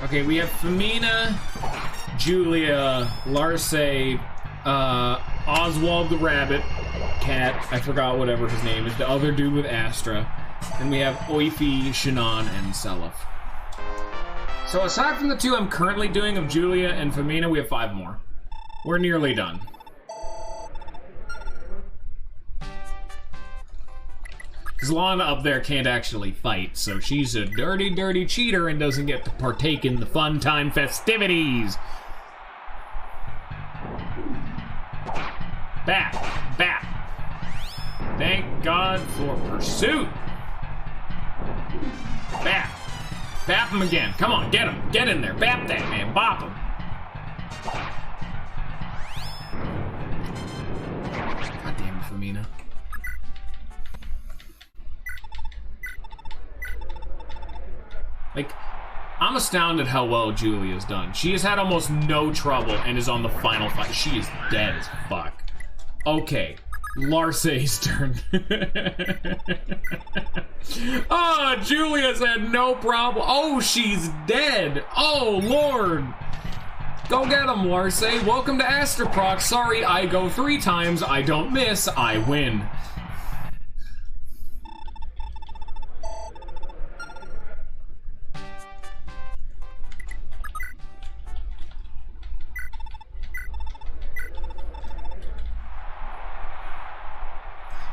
Speaker 1: Okay, we have Femina, Julia, Larce, Oswald the Rabbit, Cat, I forgot whatever his name is, the other dude with Astra, and we have Oifi, Shannon, and Seliph. So aside from the two I'm currently doing of Julia and Femina, we have 5 more. We're nearly done. Because Lana up there can't actually fight, so she's a dirty, dirty cheater and doesn't get to partake in the fun time festivities. Bap, bap. Thank God for pursuit. Bap. Bap him again. Come on, get him. Get in there. Bap that man. Bop him. God damn it, Femina. Like, I'm astounded how well Julia's done. She has had almost no trouble and is on the final fight. She is dead as fuck. Okay, Larce's turn. Oh, Julia's had no problem. Oh, she's dead. Oh, Lord. Go get him, Larce. Welcome to Astroproc. Sorry, I go 3 times. I don't miss. I win.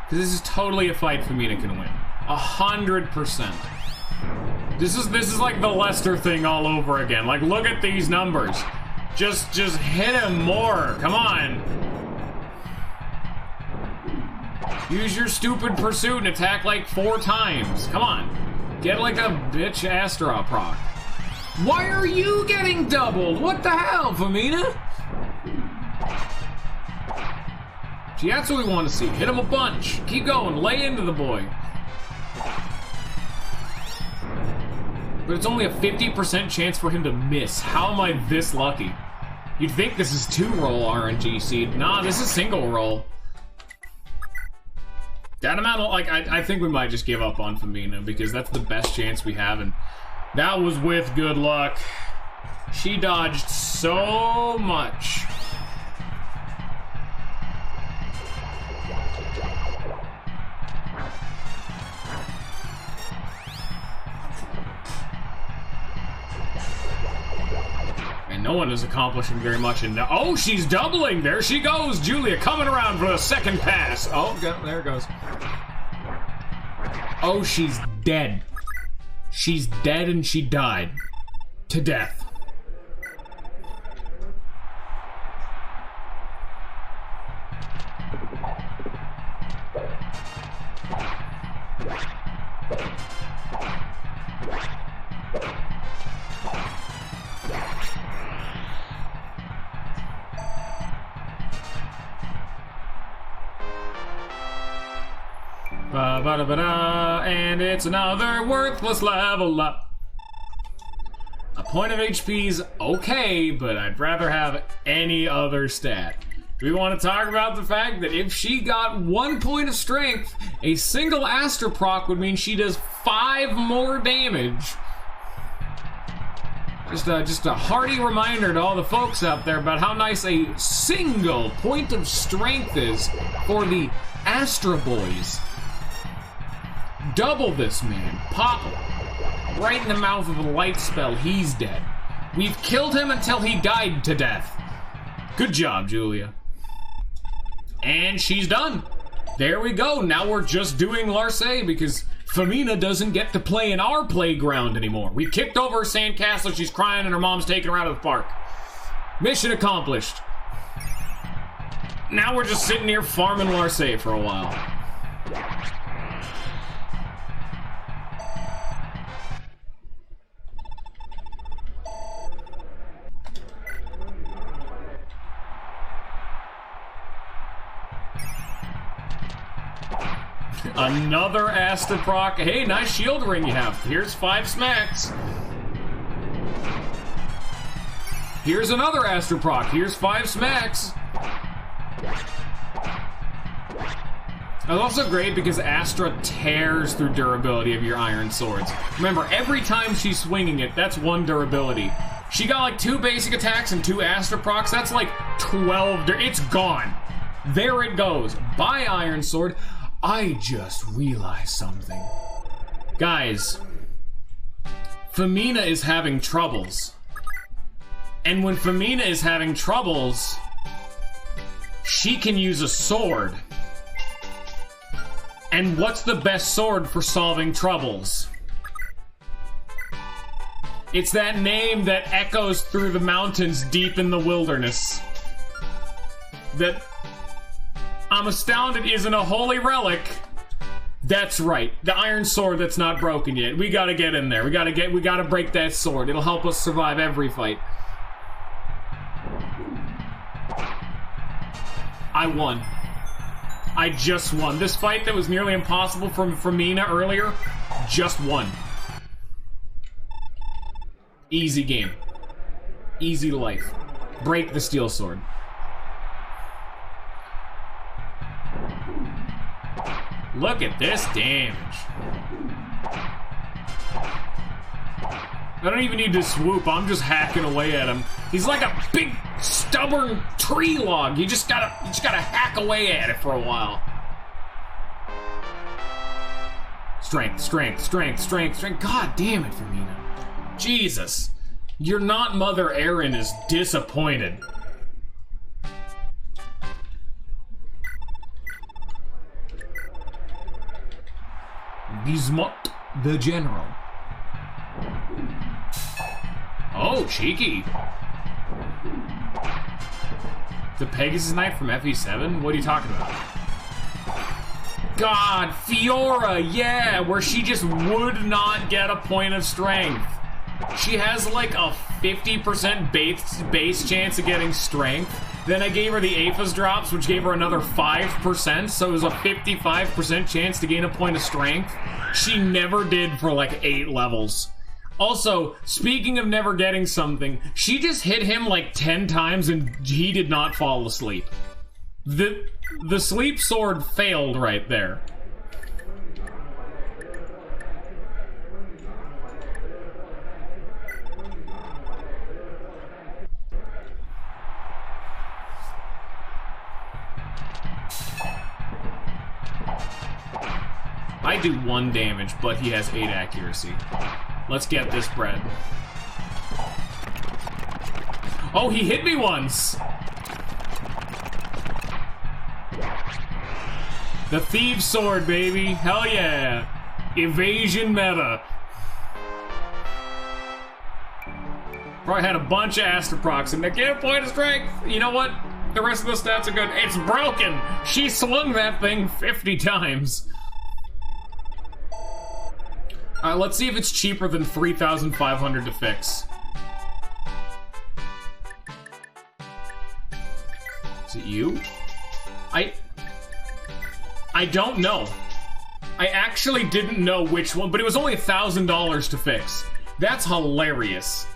Speaker 1: This is totally a fight Femina can win. 100%. This is like the Lester thing all over again. Like, look at these numbers. Just hit him more. Come on. Use your stupid pursuit and attack like 4 times. Come on. Get like a bitch Astra proc. Why are you getting doubled? What the hell, Femina? See, that's what we want to see. Hit him a bunch. Keep going. Lay into the boy. But it's only a 50% chance for him to miss. How am I this lucky? You'd think this is 2-roll RNG seed. Nah, this is single roll. That amount of, like, I think we might just give up on Femina because that's the best chance we have, and that was with good luck. She dodged so much. No one is accomplishing very much in oh, she's doubling! There she goes! Julia coming around for the second pass! Oh, there it goes. Oh, she's dead. She's dead and she died. To death. And it's another worthless level up. A point of HP's okay, but I'd rather have any other stat. Do we want to talk about the fact that if she got 1 point of strength, a single Astra proc would mean she does 5 more damage? Just a hearty reminder to all the folks out there about how nice a single point of strength is for the Astra boys. Double this man. Pop him. Right in the mouth of a light spell, he's dead. We've killed him until he died to death. Good job, Julia. And she's done. There we go. Now we're just doing Larcey because Femina doesn't get to play in our playground anymore. We kicked over her sandcastle. She's crying and her mom's taking her out of the park. Mission accomplished. Now we're just sitting here farming Larcey for a while. Another Astroproc. Hey, nice shield ring you have. Here's 5 smacks. Here's another Astroproc. Here's 5 smacks. That's also great because Astra tears through durability of your iron swords. Remember, every time she's swinging it, that's 1 durability. She got like 2 basic attacks and 2 Astroprocs. That's like 12. It's gone. There it goes. Bye, iron sword. I just realized something. Guys, Femina is having troubles. And when Femina is having troubles, she can use a sword. And what's the best sword for solving troubles? It's that name that echoes through the mountains deep in the wilderness. That I'm astounded isn't a holy relic. That's right, the iron sword that's not broken yet. We gotta get in there. We gotta break that sword. It'll help us survive every fight. I won. I just won. This fight that was nearly impossible for Mina earlier, just won. Easy game. Easy life. Break the steel sword. Look at this damage. I don't even need to swoop. I'm just hacking away at him. He's like a big, stubborn tree log. You just gotta hack away at it for a while. Strength, strength, strength, strength, strength. God damn it, Femina. Jesus. Your not Mother Erin is disappointed. Bismuth the General. Oh, cheeky. The Pegasus Knife from FE4? What are you talking about? God, Fiora, yeah, where she just would not get a point of strength. She has like a 50% base chance of getting strength. Then I gave her the Aphis drops, which gave her another 5%, so it was a 55% chance to gain a point of strength. She never did for like 8 levels. Also, speaking of never getting something, she just hit him like 10 times and he did not fall asleep. The sleep sword failed right there. I do 1 damage, but he has 8 accuracy. Let's get this bread. Oh, he hit me once! The Thieves' Sword, baby. Hell yeah. Evasion meta. Probably had a bunch of Astroprocs and they get a point of strength. You know what? The rest of the stats are good. It's broken! She swung that thing 50 times. Alright, let's see if it's cheaper than 3,500 to fix. Is it you? I don't know. I actually didn't know which one, but it was only $1,000 to fix. That's hilarious.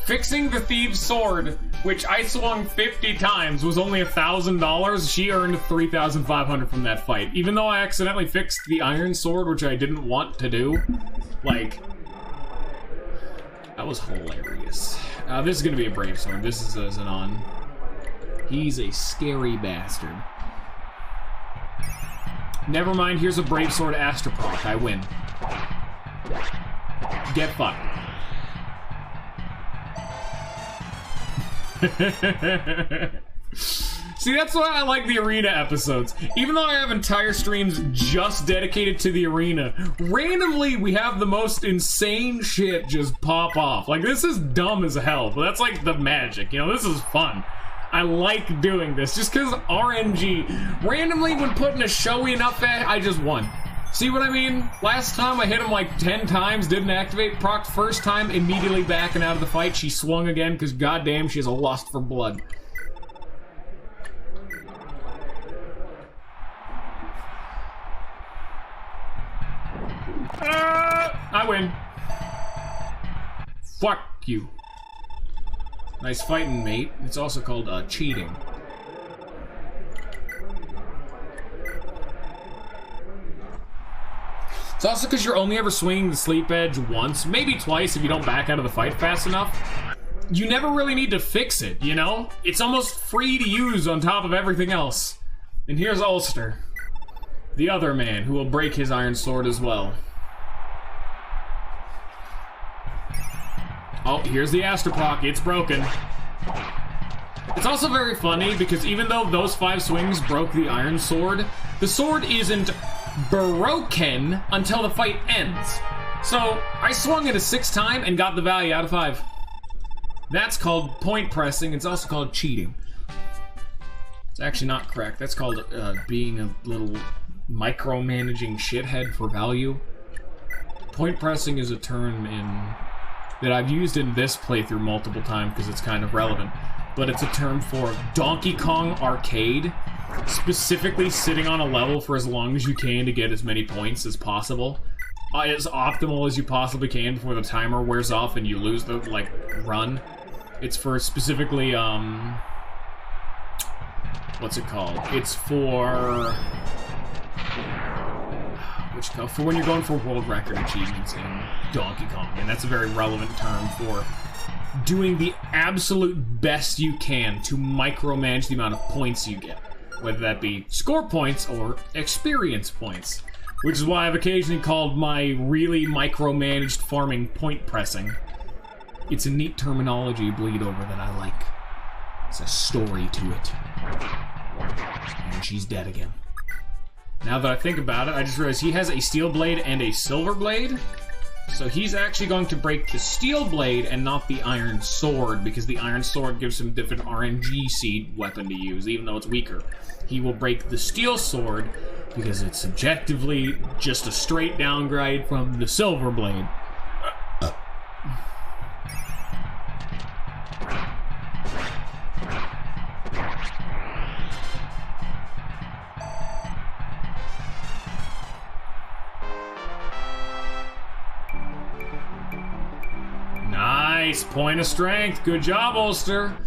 Speaker 1: Fixing the Thieves' Sword, which I swung 50 times, was only $1,000. She earned 3,500 from that fight. Even though I accidentally fixed the Iron Sword, which I didn't want to do. Like, that was hilarious. This is gonna be a Brave Sword. This is a Xenon. He's a scary bastard. Never mind, here's a Brave Sword Astroproc. I win. get fucked. See, that's why I like the arena episodes. Even though I have entire streams just dedicated to the arena, randomly we have the most insane shit just pop off. Like, this is dumb as hell, but that's like the magic, you know? This is fun. I like doing this just because RNG. Randomly, when putting a showy enough at, I just won. See what I mean? Last time I hit him like 10 times, didn't activate, proc first time, immediately backing out of the fight. She swung again because goddamn, she has a lust for blood. I win. Fuck you. Nice fighting, mate. It's also called cheating. It's also because you're only ever swinging the sleep edge once, maybe twice if you don't back out of the fight fast enough. You never really need to fix it, you know? It's almost free to use on top of everything else. And here's Ulster, the other man who will break his iron sword as well. Oh, here's the Astroproc. It's broken. It's also very funny because even though those 5 swings broke the iron sword, the sword isn't broken until the fight ends. So I swung it a 6th time and got the value out of 5. That's called point pressing. It's also called cheating. It's actually not correct. That's called being a little micromanaging shithead for value. Point pressing is a term that I've used in this playthrough multiple times because it's kind of relevant, but it's a term for Donkey Kong Arcade, specifically sitting on a level for as long as you can to get as many points as possible, as optimal as you possibly can before the timer wears off and you lose the, like, run. It's for specifically, what's it called? It's for... for when you're going for world record achievements in Donkey Kong, and that's a very relevant term for doing the absolute best you can to micromanage the amount of points you get, whether that be score points or experience points, which is why I've occasionally called my really micromanaged farming point pressing. It's a neat terminology bleed over that I like. It's a story to it. And she's dead again. Now that I think about it, I just realized he has a steel blade and a silver blade. So he's actually going to break the steel blade and not the iron sword, because the iron sword gives him a different RNG seed weapon to use, even though it's weaker. He will break the steel sword because it's subjectively just a straight downgrade from the silver blade. Nice, point of strength. Good job, Ulster.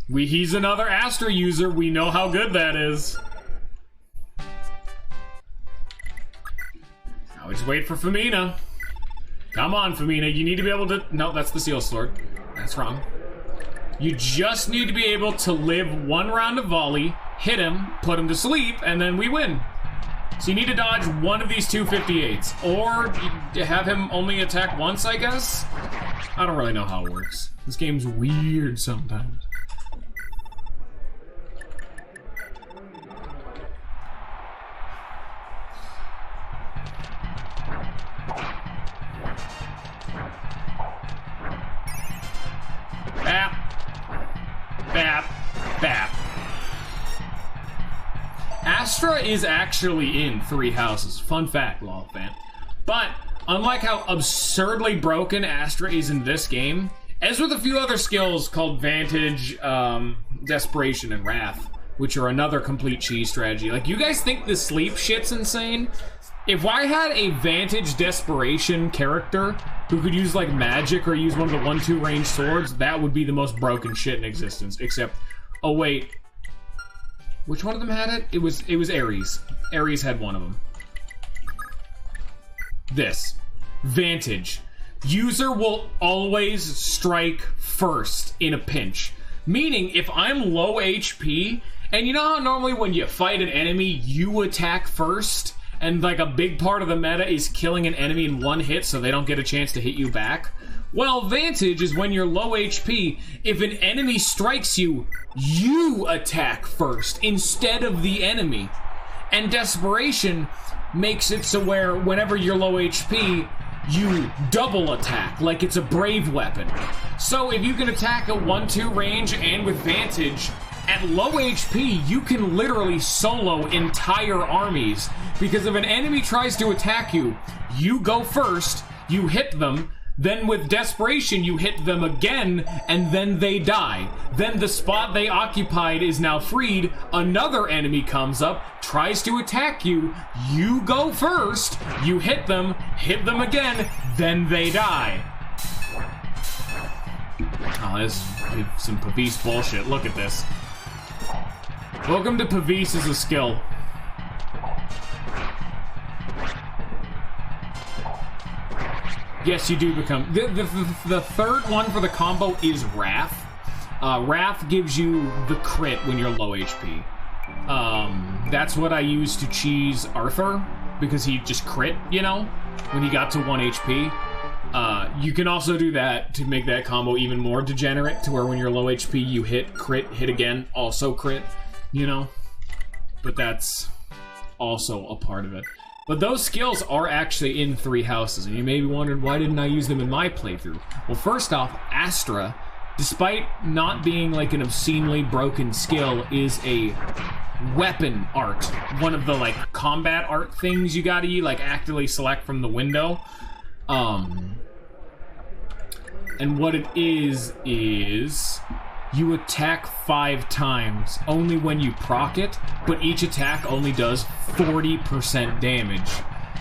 Speaker 1: He's another Astra user. We know how good that is. Now we just wait for Femina. Come on, Femina. You need to be able to... No, that's the seal sword. That's wrong. You just need to be able to live one round of volley, hit him, put him to sleep, and then we win. So you need to dodge one of these 258s, or have him only attack once, I guess? I don't really know how it works. This game's weird sometimes. Bap. Bap. Bap. Astra is actually in 3 houses. Fun fact, Law fan. But unlike how absurdly broken Astra is in this game, as with a few other skills called Vantage, Desperation, and Wrath, which are another complete cheese strategy. Like, you guys think the sleep shit's insane? If I had a Vantage Desperation character who could use, like, magic or use one of the 1-2 range swords, that would be the most broken shit in existence. Except, oh wait, which one of them had it? It was Ares. Ares had one of them. This. Vantage. User will always strike first in a pinch. Meaning, if I'm low HP, and you know how normally when you fight an enemy, you attack first, and like a big part of the meta is killing an enemy in one hit so they don't get a chance to hit you back. Well, Vantage is when you're low HP, if an enemy strikes you, you attack first instead of the enemy. And Desperation makes it so where whenever you're low HP, you double attack, like it's a brave weapon. So if you can attack at 1-2 range and with Vantage, at low HP, you can literally solo entire armies. Because if an enemy tries to attack you, you go first, you hit them, then with Desperation, you hit them again, and then they die. Then the spot they occupied is now freed, another enemy comes up, tries to attack you, you go first, you hit them again, then they die. Oh, this is some Pavis bullshit. Look at this. Welcome to Pavis as a skill. Yes, you do become... The third one for the combo is Wrath. Wrath gives you the crit when you're low HP. That's what I used to cheese Arthur, because he just crit, you know, when he got to 1 HP. You can also do that to make that combo even more degenerate, to where when you're low HP, you hit, crit, hit again, also crit, you know? But that's also a part of it. But those skills are actually in 3 houses, and you may be wondering, why didn't I use them in my playthrough? Well, first off, Astra, despite not being like an obscenely broken skill, is a weapon art. One of the like combat art things you gotta like actively select from the window. And what it is you attack 5 times, only when you proc it, but each attack only does 40% damage.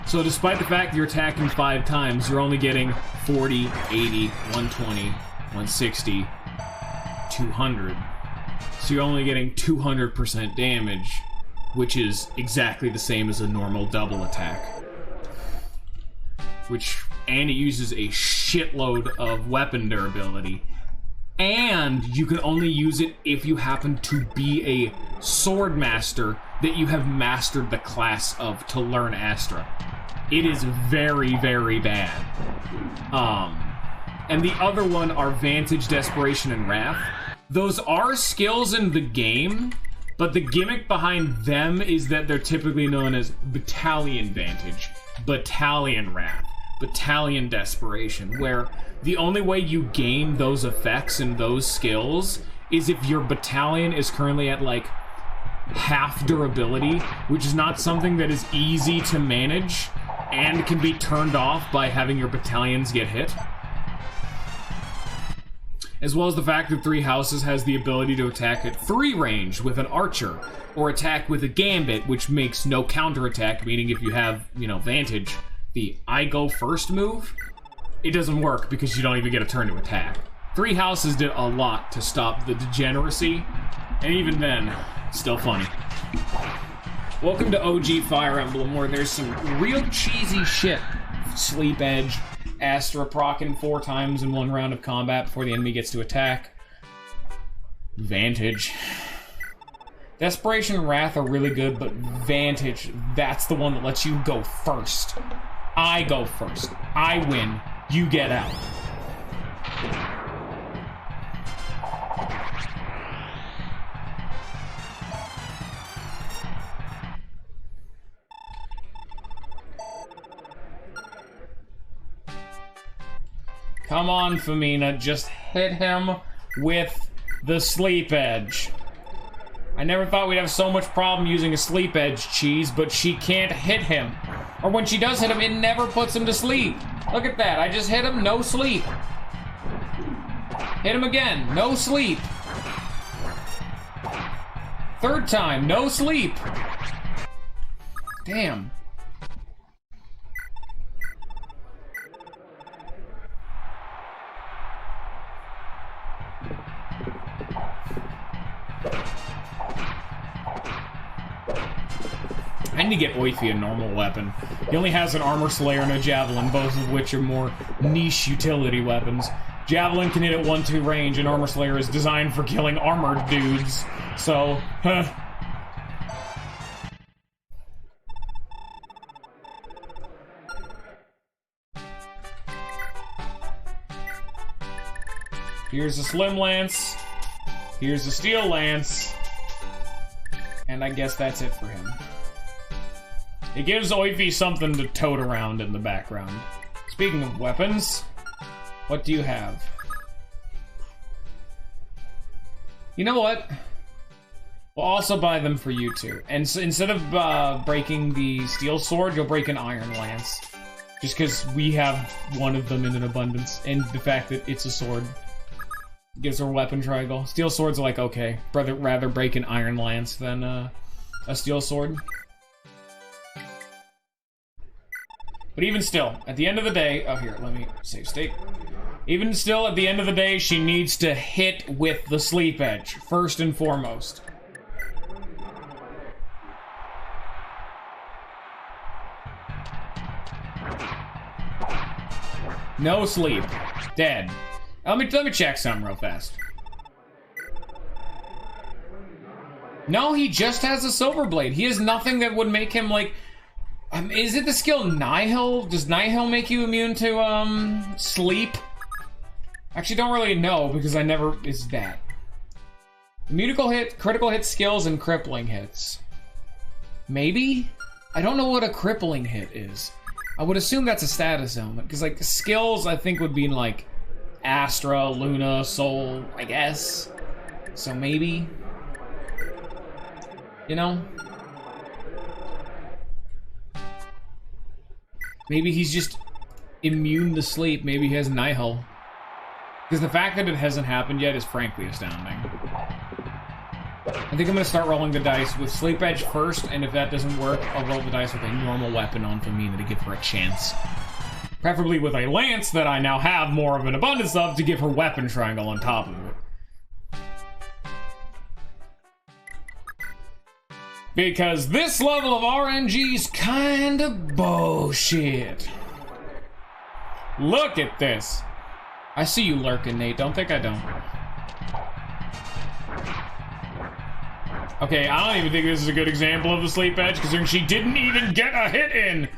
Speaker 1: So despite the fact you're attacking 5 times, you're only getting 40, 80, 120, 160, 200. So you're only getting 200% damage, which is exactly the same as a normal double attack. And it uses a shitload of weapon durability. And you can only use it if you happen to be a sword master that you have mastered the class of to learn Astra. It is very, very bad. And the other one are Vantage, Desperation, and Wrath. Those are skills in the game, but the gimmick behind them is that they're typically known as Battalion Vantage, Battalion Wrath, Battalion Desperation, where the only way you gain those effects and those skills is if your battalion is currently at like half durability, which is not something that is easy to manage and can be turned off by having your battalions get hit. As well as the fact that 3 houses has the ability to attack at 3 range with an archer, or attack with a gambit, which makes no counterattack, meaning if you have, you know, Vantage, the I go first move, it doesn't work because you don't even get a turn to attack. 3 houses did a lot to stop the degeneracy, and even then, it's still funny. Welcome to OG Fire Emblem, where there's some real cheesy shit. Sleep Edge, Astra procking 4 times in 1 round of combat before the enemy gets to attack. Vantage. Desperation and Wrath are really good, but Vantage, that's the one that lets you go first. I go first. I win. You get out. Come on, Femina, just hit him with the Sleep Edge. I never thought we'd have so much problem using a Sleep Edge, Cheese, but she can't hit him. Or when she does hit him, it never puts him to sleep. Look at that, I just hit him, no sleep. Hit him again, no sleep. 3rd time, no sleep. Damn. I need to get Oifi a normal weapon. He only has an Armor Slayer and a Javelin, both of which are more niche utility weapons. Javelin can hit at 1-2 range, and Armor Slayer is designed for killing armored dudes. So,
Speaker 3: Here's a slim lance. Here's a steel lance. And I guess that's it for him. It gives Oify something to tote around in the background. Speaking of weapons, what do you have? You know what? We'll also buy them for you two. And so instead of breaking the steel sword, you'll break an iron lance. Just because we have one of them in an abundance. And the fact that it's a sword gives her a weapon triangle. Steel swords are like, okay. Rather break an iron lance than a steel sword. But even still, at the end of the day... Oh, here, let me save state. Even still, at the end of the day, she needs to hit with the sleep edge, first and foremost. No sleep. Dead. Let me check something real fast. No, he just has a silver blade. He has nothing that would make him like... is it the skill Nihil? Does Nihil make you immune to sleep? Actually, don't really know because I never... Is that? Immunical hit, critical hit skills, and crippling hits. Maybe? I don't know what a crippling hit is. I would assume that's a status element, because, like, skills, I think, would be in, like, Astra, Luna, Soul, I guess. So maybe? You know? Maybe he's just immune to sleep. Maybe he has Nihil. Because the fact that it hasn't happened yet is frankly astounding. I think I'm gonna start rolling the dice with Sleep Edge first, and if that doesn't work, I'll roll the dice with a normal weapon on Femina to give her a chance. Preferably with a lance that I now have more of an abundance of to give her weapon triangle on top of it. Because this level of RNG's kinda bullshit. Look at this. I see you lurking, Nate. Don't think I don't. Okay, I don't even think this is a good example of the sleep edge, considering she didn't even get a hit in.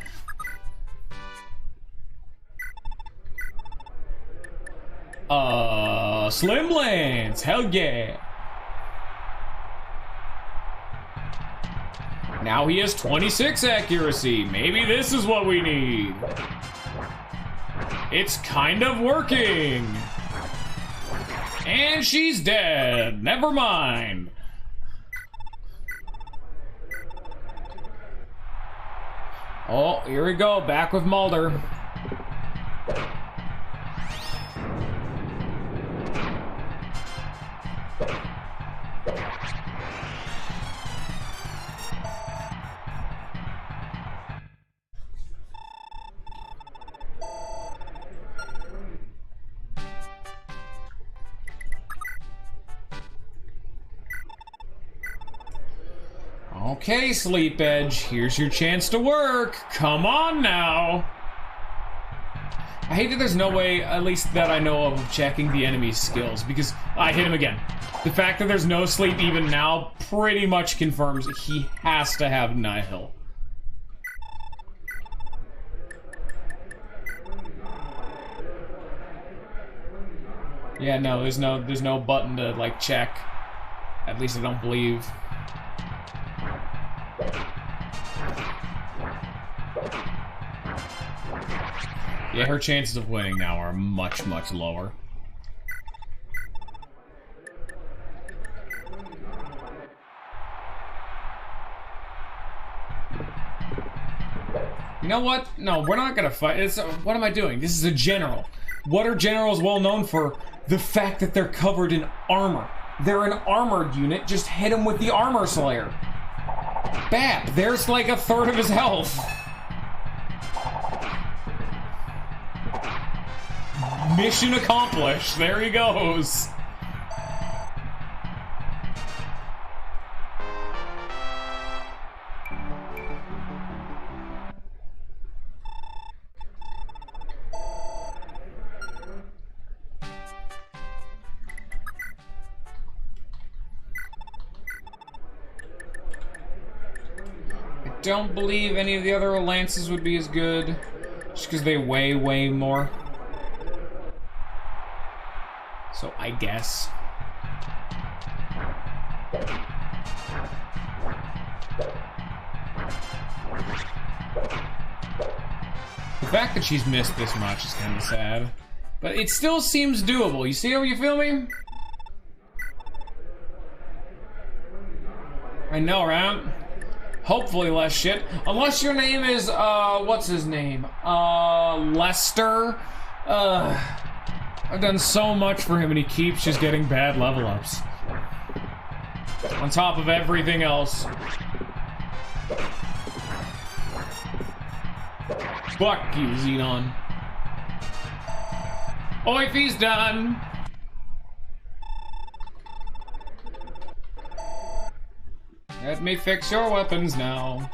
Speaker 3: Slim Lance. Hell yeah. Now he has 26 accuracy. Maybe this is what we need. It's kind of working. And she's dead. Never mind. Oh, here we go. Back with Mulder. Okay, Sleep Edge, here's your chance to work. Come on now. I hate that there's no way, at least that I know of checking the enemy's skills, because I hit him again. The fact that there's no sleep even now pretty much confirms he has to have Nihil. Yeah, no, there's no button to like check. At least I don't believe. Yeah, her chances of winning now are much, much lower. You know what? No, we're not gonna fight. What am I doing? This is a general. What are generals well known for? The fact that they're covered in armor. They're an armored unit. Just hit him with the armor slayer. Bap! There's like a third of his health. Mission accomplished. There he goes. I don't believe any of the other lances would be as good, just because they weigh way more. So I guess. The fact that she's missed this much is kind of sad. But it still seems doable. You see how you feel me? I know, right? Hopefully less shit. Unless your name is, what's his name? Lester? I've done so much for him and he keeps just getting bad level ups. On top of everything else. Fuck you, Xenon. Oify's done. Let me fix your weapons now.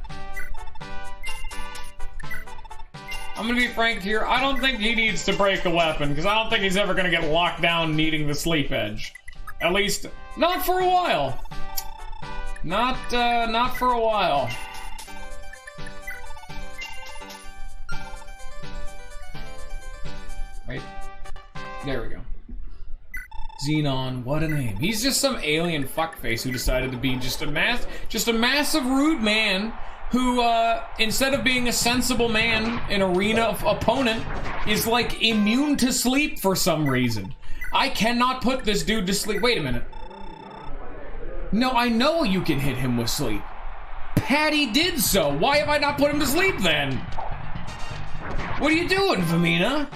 Speaker 3: I'm gonna be frank here, I don't think he needs to break a weapon, because I don't think he's ever gonna get locked down needing the sleep edge. At least, not for a while. Not for a while. Wait. There we go. Xenon, what a name. He's just some alien fuckface who decided to be just a massive rude man who, instead of being a sensible man, an arena opponent, is like immune to sleep for some reason. I cannot put this dude to sleep. Wait a minute. No, I know you can hit him with sleep. Patty did so. Why have I not put him to sleep then? What are you doing, Vamina?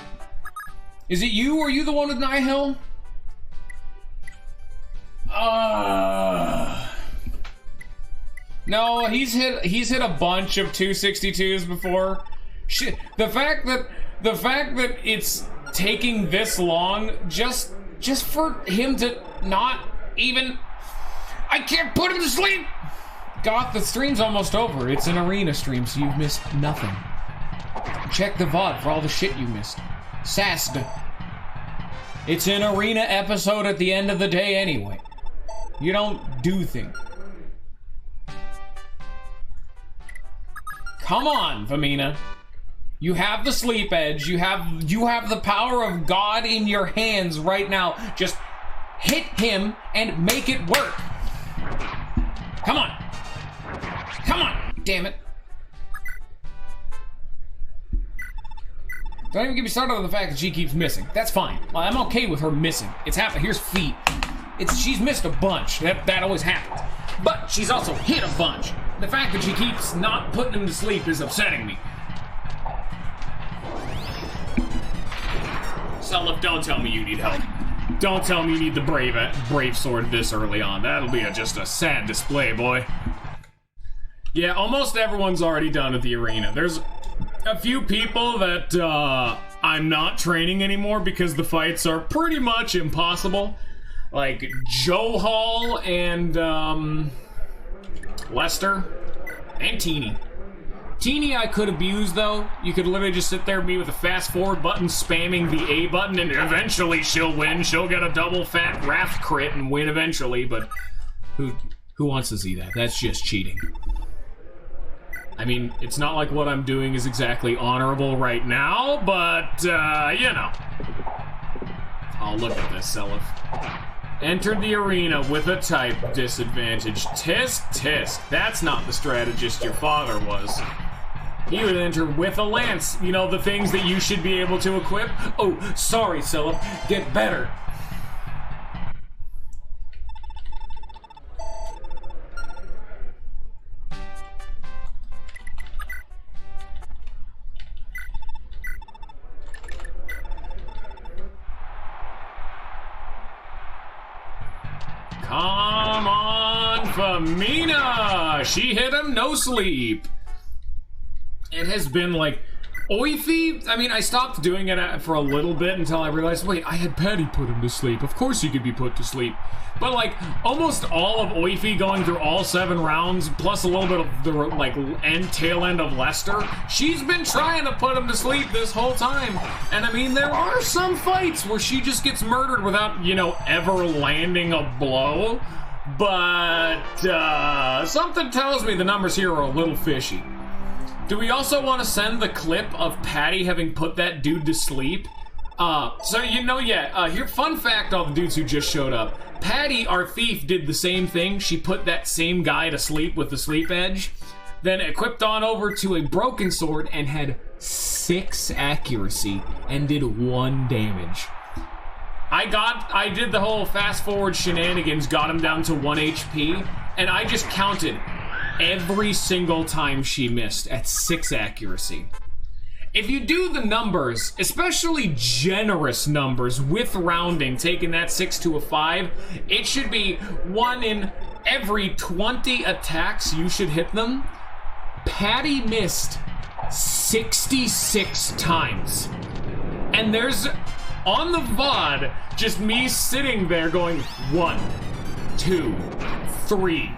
Speaker 3: Is it you? Are you the one with Nihil? No, he's hit a bunch of 262s before. Shit, the fact that it's taking this long just for him to not even, I can't put him to sleep. Goth, the stream's almost over. It's an arena stream, so you've missed nothing. Check the VOD for all the shit you missed. Sassed. It's an arena episode at the end of the day anyway. You don't do things. Come on, Vamina. You have the sleep edge. You have the power of God in your hands right now. Just hit him and make it work. Come on. Come on. Damn it. Don't even get me started on the fact that she keeps missing. That's fine. Well, I'm okay with her missing. It's happened. Here's feet. She's missed a bunch. That always happens. But she's also hit a bunch. The fact that she keeps not putting him to sleep is upsetting me. Selip, don't tell me you need help. Don't tell me you need the brave sword this early on. That'll be just a sad display, boy. Yeah, almost everyone's already done at the arena. There's a few people that I'm not training anymore because the fights are pretty much impossible. Like Joe Hall and Lester and Teeny. Teeny I could abuse though. You could literally just sit there and be with a fast forward button spamming the A button and eventually she'll win. She'll get a double fat Wrath crit and win eventually, but who wants to see that? That's just cheating. I mean, it's not like what I'm doing is exactly honorable right now, but you know. Oh, look at this, Seliph. Entered the arena with a type disadvantage. Tisk, tisk. That's not the strategist your father was. He would enter with a lance. You know, the things that you should be able to equip. Oh, sorry, Seliph. Get better. Come on, Famina! She hit him, no sleep. It has been like, Oify, I mean, I stopped doing it for a little bit until I realized, wait, I had Patty put him to sleep. Of course he could be put to sleep. But like, almost all of Oify going through all 7 rounds, plus a little bit of the like tail end of Lester, she's been trying to put him to sleep this whole time. And I mean, there are some fights where she just gets murdered without, you know, ever landing a blow. But something tells me the numbers here are a little fishy. Do we also want to send the clip of Patty having put that dude to sleep?
Speaker 1: So you know, here, fun fact, all the dudes who just showed up. Patty, our thief, did the same thing. She put that same guy to sleep with the sleep edge, then equipped on over to a broken sword and had 6 accuracy and did 1 damage. I did the whole fast forward shenanigans, got him down to 1 HP, and I just counted every single time she missed at 6 accuracy. If you do the numbers, especially generous numbers with rounding, taking that 6 to a 5, it should be 1 in every 20 attacks you should hit them. Patty missed 66 times. And there's, on the VOD, just me sitting there going 1, 2, 3,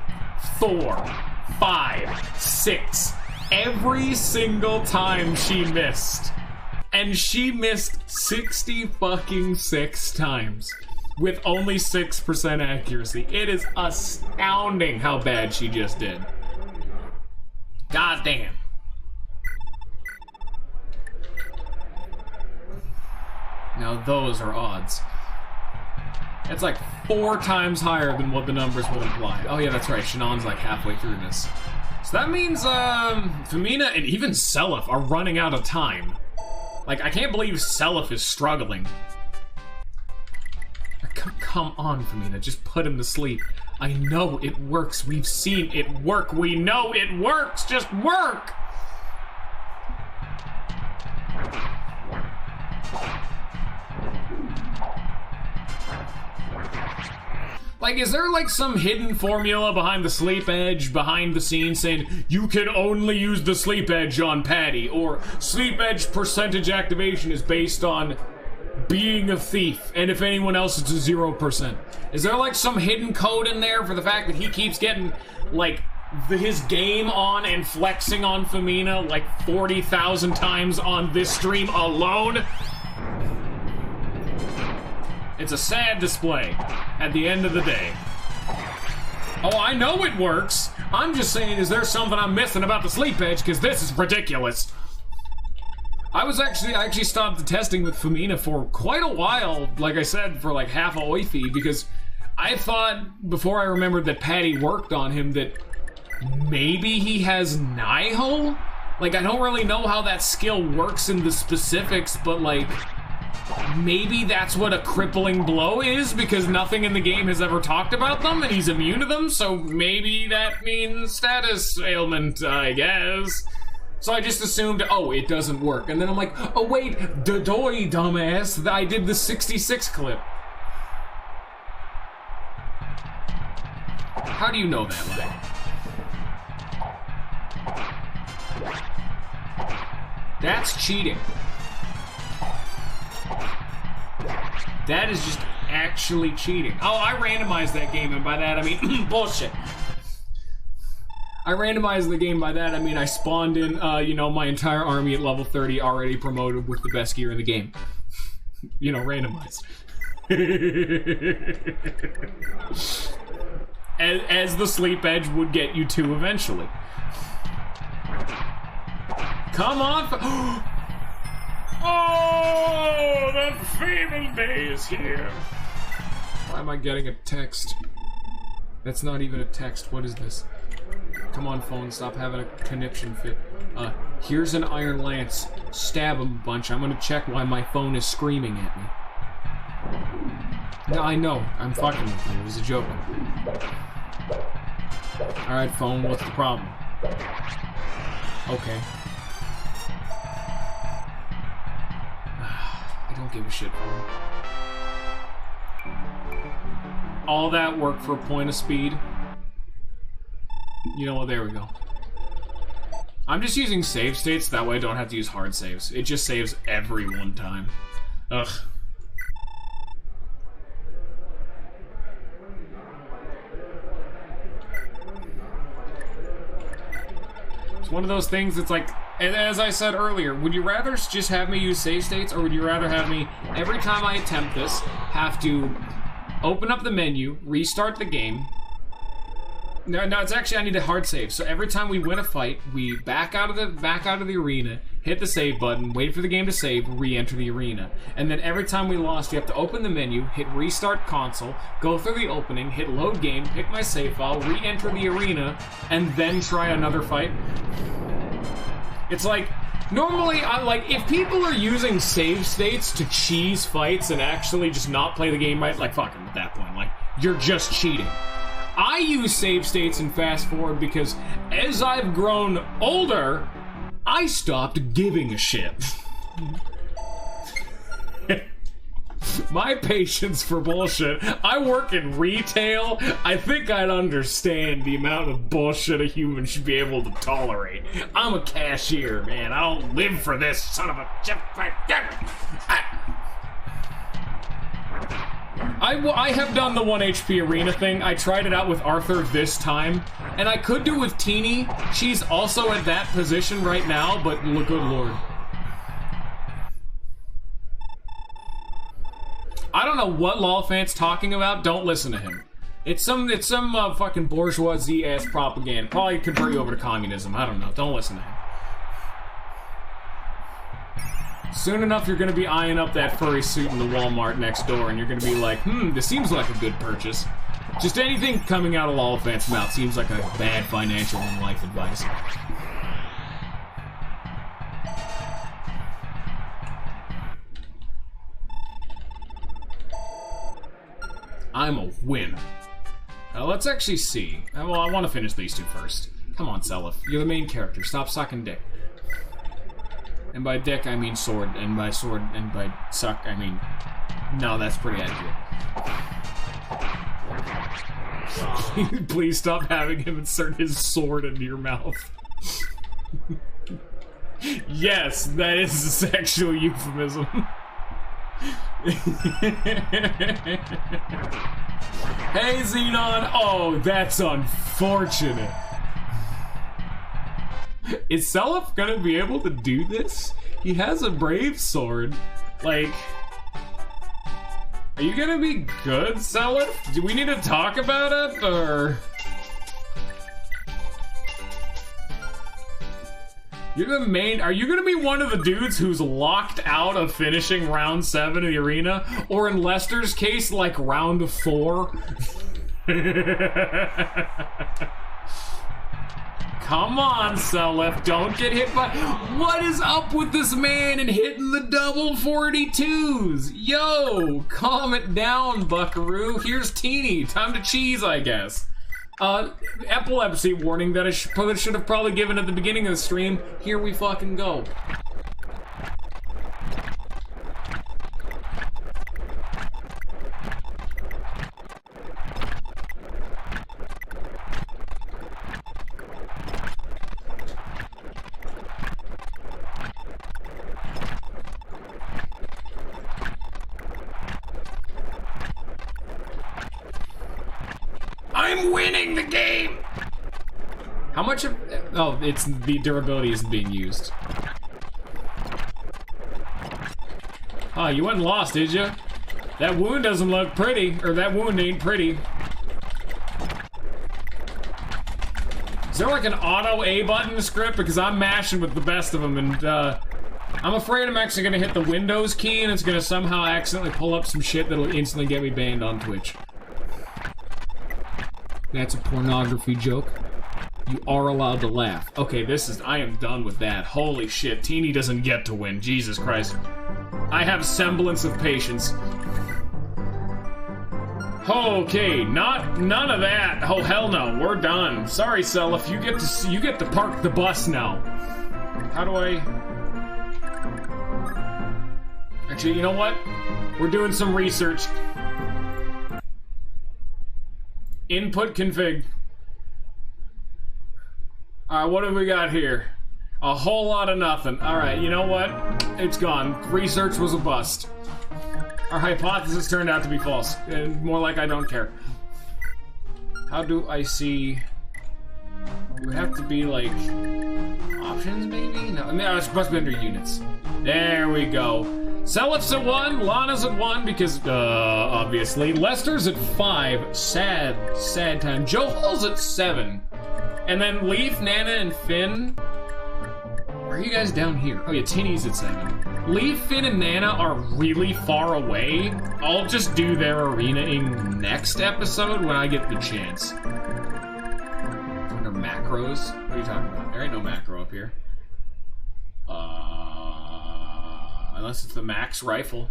Speaker 1: 4, 5, 6. Every single time she missed. And she missed 66 times with only 6% accuracy. It is astounding how bad she just did. God damn. Now those are odds. That's like 4 times higher than what the numbers would imply. Oh yeah, that's right. Shanon's like halfway through this. So that means, Femina and even Seliph are running out of time. Like, I can't believe Seliph is struggling. Come on, Femina, just put him to sleep. I know it works. We've seen it work. We know it works. Just work! Like, is there like some hidden formula behind the sleep edge, behind the scenes saying, you can only use the sleep edge on Patty, or sleep edge percentage activation is based on being a thief, and if anyone else it's a 0%. Is there like some hidden code in there for the fact that he keeps getting like his game on and flexing on Femina like 40,000 times on this stream alone? It's a sad display at the end of the day. Oh, I know it works. I'm just saying, is there something I'm missing about the sleep edge? Because this is ridiculous. I actually stopped the testing with Femina for quite a while, like I said, for like half a Oifi, because I thought, before I remembered that Patty worked on him, that maybe he has Nihil? Like, I don't really know how that skill works in the specifics, but like, maybe that's what a crippling blow is, because nothing in the game has ever talked about them, and he's immune to them, so maybe that means status ailment, I guess. So I just assumed, oh, it doesn't work. And then I'm like, oh wait, doy, dumbass, I did the 66 clip. How do you know that, like? That's cheating. That is just actually cheating. Oh, I randomized that game, and by that I mean bullshit. I randomized the game, by that I mean I spawned in, you know, my entire army at level 30 already promoted with the best gear in the game. You know, randomized. as the sleep edge would get you to eventually. Come on! Oh, the famous day is here. Why am I getting a text? That's not even a text. What is this? Come on, phone, stop having a conniption fit. Here's an iron lance. Stab him a bunch. I'm gonna check why my phone is screaming at me. No, I know. I'm fucking with you. It was a joke. Alright, phone, what's the problem? Okay. I don't give a shit, phone. All that work for a point of speed. You know what, there we go. I'm just using save states, that way I don't have to use hard saves. It just saves every one time. Ugh. It's one of those things that's like, as I said earlier, would you rather just have me use save states, or would you rather have me, every time I attempt this, have to open up the menu, restart the game. No, it's actually, I need a hard save. So every time we win a fight, we back out of the arena, hit the save button, wait for the game to save, re-enter the arena. And then every time we lost, you have to open the menu, hit restart console, go through the opening, hit load game, pick my save file, re-enter the arena, and then try another fight. It's like, normally, if people are using save states to cheese fights and actually just not play the game right, like, fuck them at that point. Like, you're just cheating. I use save states in fast forward because as I've grown older, I stopped giving a shit. My patience for bullshit. I work in retail. I think I'd understand the amount of bullshit a human should be able to tolerate. I'm a cashier, man. I don't live for this son of a... I have done the 1 HP arena thing. I tried it out with Arthur this time, and I could do with Teeny. She's also at that position right now, but good lord. I don't know what Lolfant's talking about. Don't listen to him. It's some fucking bourgeoisie-ass propaganda. Probably convert you over to communism. I don't know. Don't listen to him. Soon enough, you're gonna be eyeing up that furry suit in the Walmart next door, and you're gonna be like, this seems like a good purchase. Just anything coming out of Lolfant's mouth seems like a bad financial and life advice. I'm a winner. Let's actually see. Well, I want to finish these two first. Come on, Seliph. You're the main character. Stop sucking dick. And by dick, I mean sword. And by sword and by suck, I mean... No, that's pretty accurate. Please stop having him insert his sword into your mouth. Yes, that is a sexual euphemism. Hey, Xenon! Oh, that's unfortunate. Is Seliph gonna be able to do this? He has a brave sword. Like... Are you gonna be good, Seliph? Do we need to talk about it, or... You're the main... Are you gonna be one of the dudes who's locked out of finishing round 7 of the arena? Or in Lester's case, like round 4? Come on, Seliph, don't get hit by... What is up with this man and hitting the double 42s? Yo, calm it down, buckaroo. Here's Teeny. Time to cheese, I guess. Epilepsy warning that I should have probably given at the beginning of the stream. Here we fucking go. I'm winning the game! How much of... Oh, it's the durability isn't being used. Oh, you went and lost, did you? That wound doesn't look pretty, or that wound ain't pretty. Is there like an auto A button script? Because I'm mashing with the best of them, and I'm afraid I'm actually gonna hit the Windows key and it's gonna somehow accidentally pull up some shit that'll instantly get me banned on Twitch. That's a pornography joke. You are allowed to laugh. Okay, I am done with that. Holy shit, Teeny doesn't get to win. Jesus Christ. I have semblance of patience. Okay, none of that. Oh, hell no, we're done. Sorry, Seliph, you get to park the bus now. How do I... Actually, you know what? We're doing some research. Input config. Alright, what have we got here? A whole lot of nothing. Alright, you know what? It's gone. Research was a bust. Our hypothesis turned out to be false. More like I don't care. How do I see... It would have to be like... Options, maybe? No, I mean, it's supposed to be under units. There we go. Selip's at 1, Lana's at 1 because, obviously. Lester's at 5. Sad time. Joe Hall's at 7. And then Leaf, Nana, and Finn. Are are you guys down here? Oh yeah, Tinny's at 7. Leaf, Finn, and Nana are really far away. I'll just do their arenaing next episode when I get the chance. Under macros? What are you talking about? There ain't no macro up here. Unless it's the max rifle.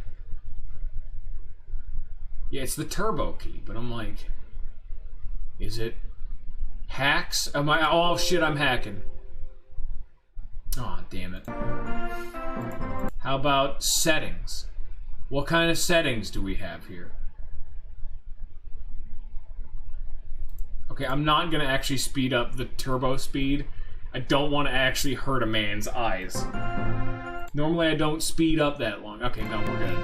Speaker 1: Yeah, it's the turbo key, but I'm like, is it hacks? Am I? Oh shit, I'm hacking. Oh, damn it. How about settings? What kind of settings do we have here? Okay, I'm not gonna actually speed up the turbo speed. I don't want to actually hurt a man's eyes. Normally I don't speed up that long. Okay, no, we're good.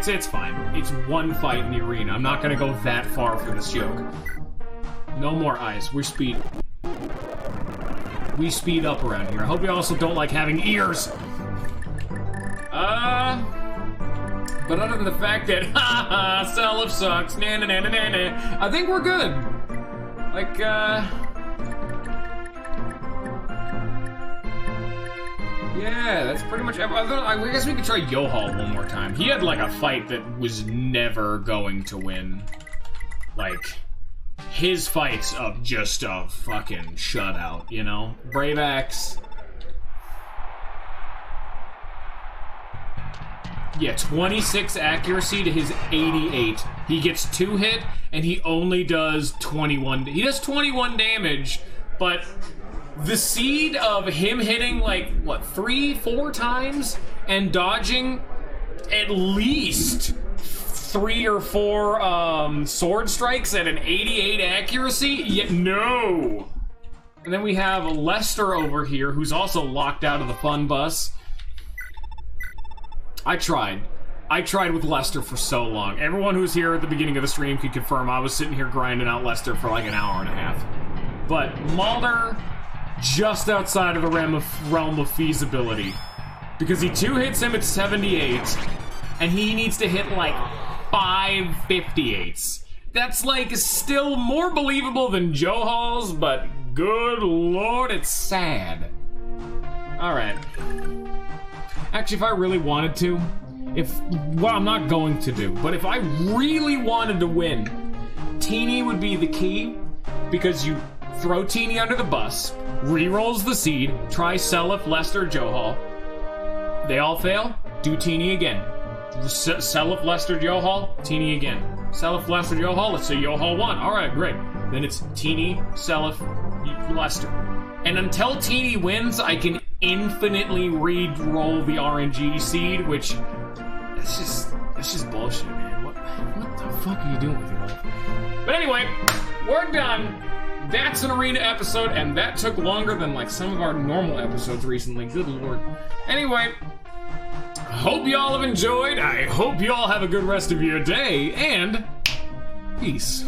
Speaker 1: It's fine. It's one fight in the arena. I'm not gonna go that far for this joke. No more eyes. We speed up around here. I hope you also don't like having ears. But other than the fact that, haha, Salif sucks, na na na na na na, I think we're good. Like, yeah, that's pretty much. I guess we could try Yohal one more time. He had like a fight that was never going to win. Like, his fight's of just a fucking shutout, you know? Brave Axe. Yeah, 26 accuracy to his 88. He gets 2 hit, and he only does 21. He does 21 damage, but the seed of him hitting, like, what, 3-4 times? And dodging at least 3 or 4 sword strikes at an 88 accuracy? Yet no! And then we have Lester over here, who's also locked out of the fun bus. I tried with Lester for so long. Everyone who's here at the beginning of the stream could confirm I was sitting here grinding out Lester for like an hour and a half. But Mulder, just outside of the realm of feasibility. Because he 2-hits him at 78, and he needs to hit like 5 58s. That's like still more believable than Johal's, but good lord, it's sad. Alright. Actually, if I really wanted to, well, I'm not going to do, but if I really wanted to win, Teeny would be the key, because you throw Teeny under the bus, re-rolls the seed, try Seliph, Lester, Johal. They all fail, do Teeny again. Seliph, Lester, Johal, Teeny again. Seliph, Lester, Johal, let's say Johal won. Alright, great. Then it's Teeny, Seliph, Lester. And until Teeny wins, I can infinitely re-roll the RNG seed, which that's just bullshit, man. What the fuck are you doing with your life? But anyway, we're done. That's an arena episode, and that took longer than like some of our normal episodes recently. Good lord. Anyway, hope y'all have enjoyed. I hope y'all have a good rest of your day, and peace.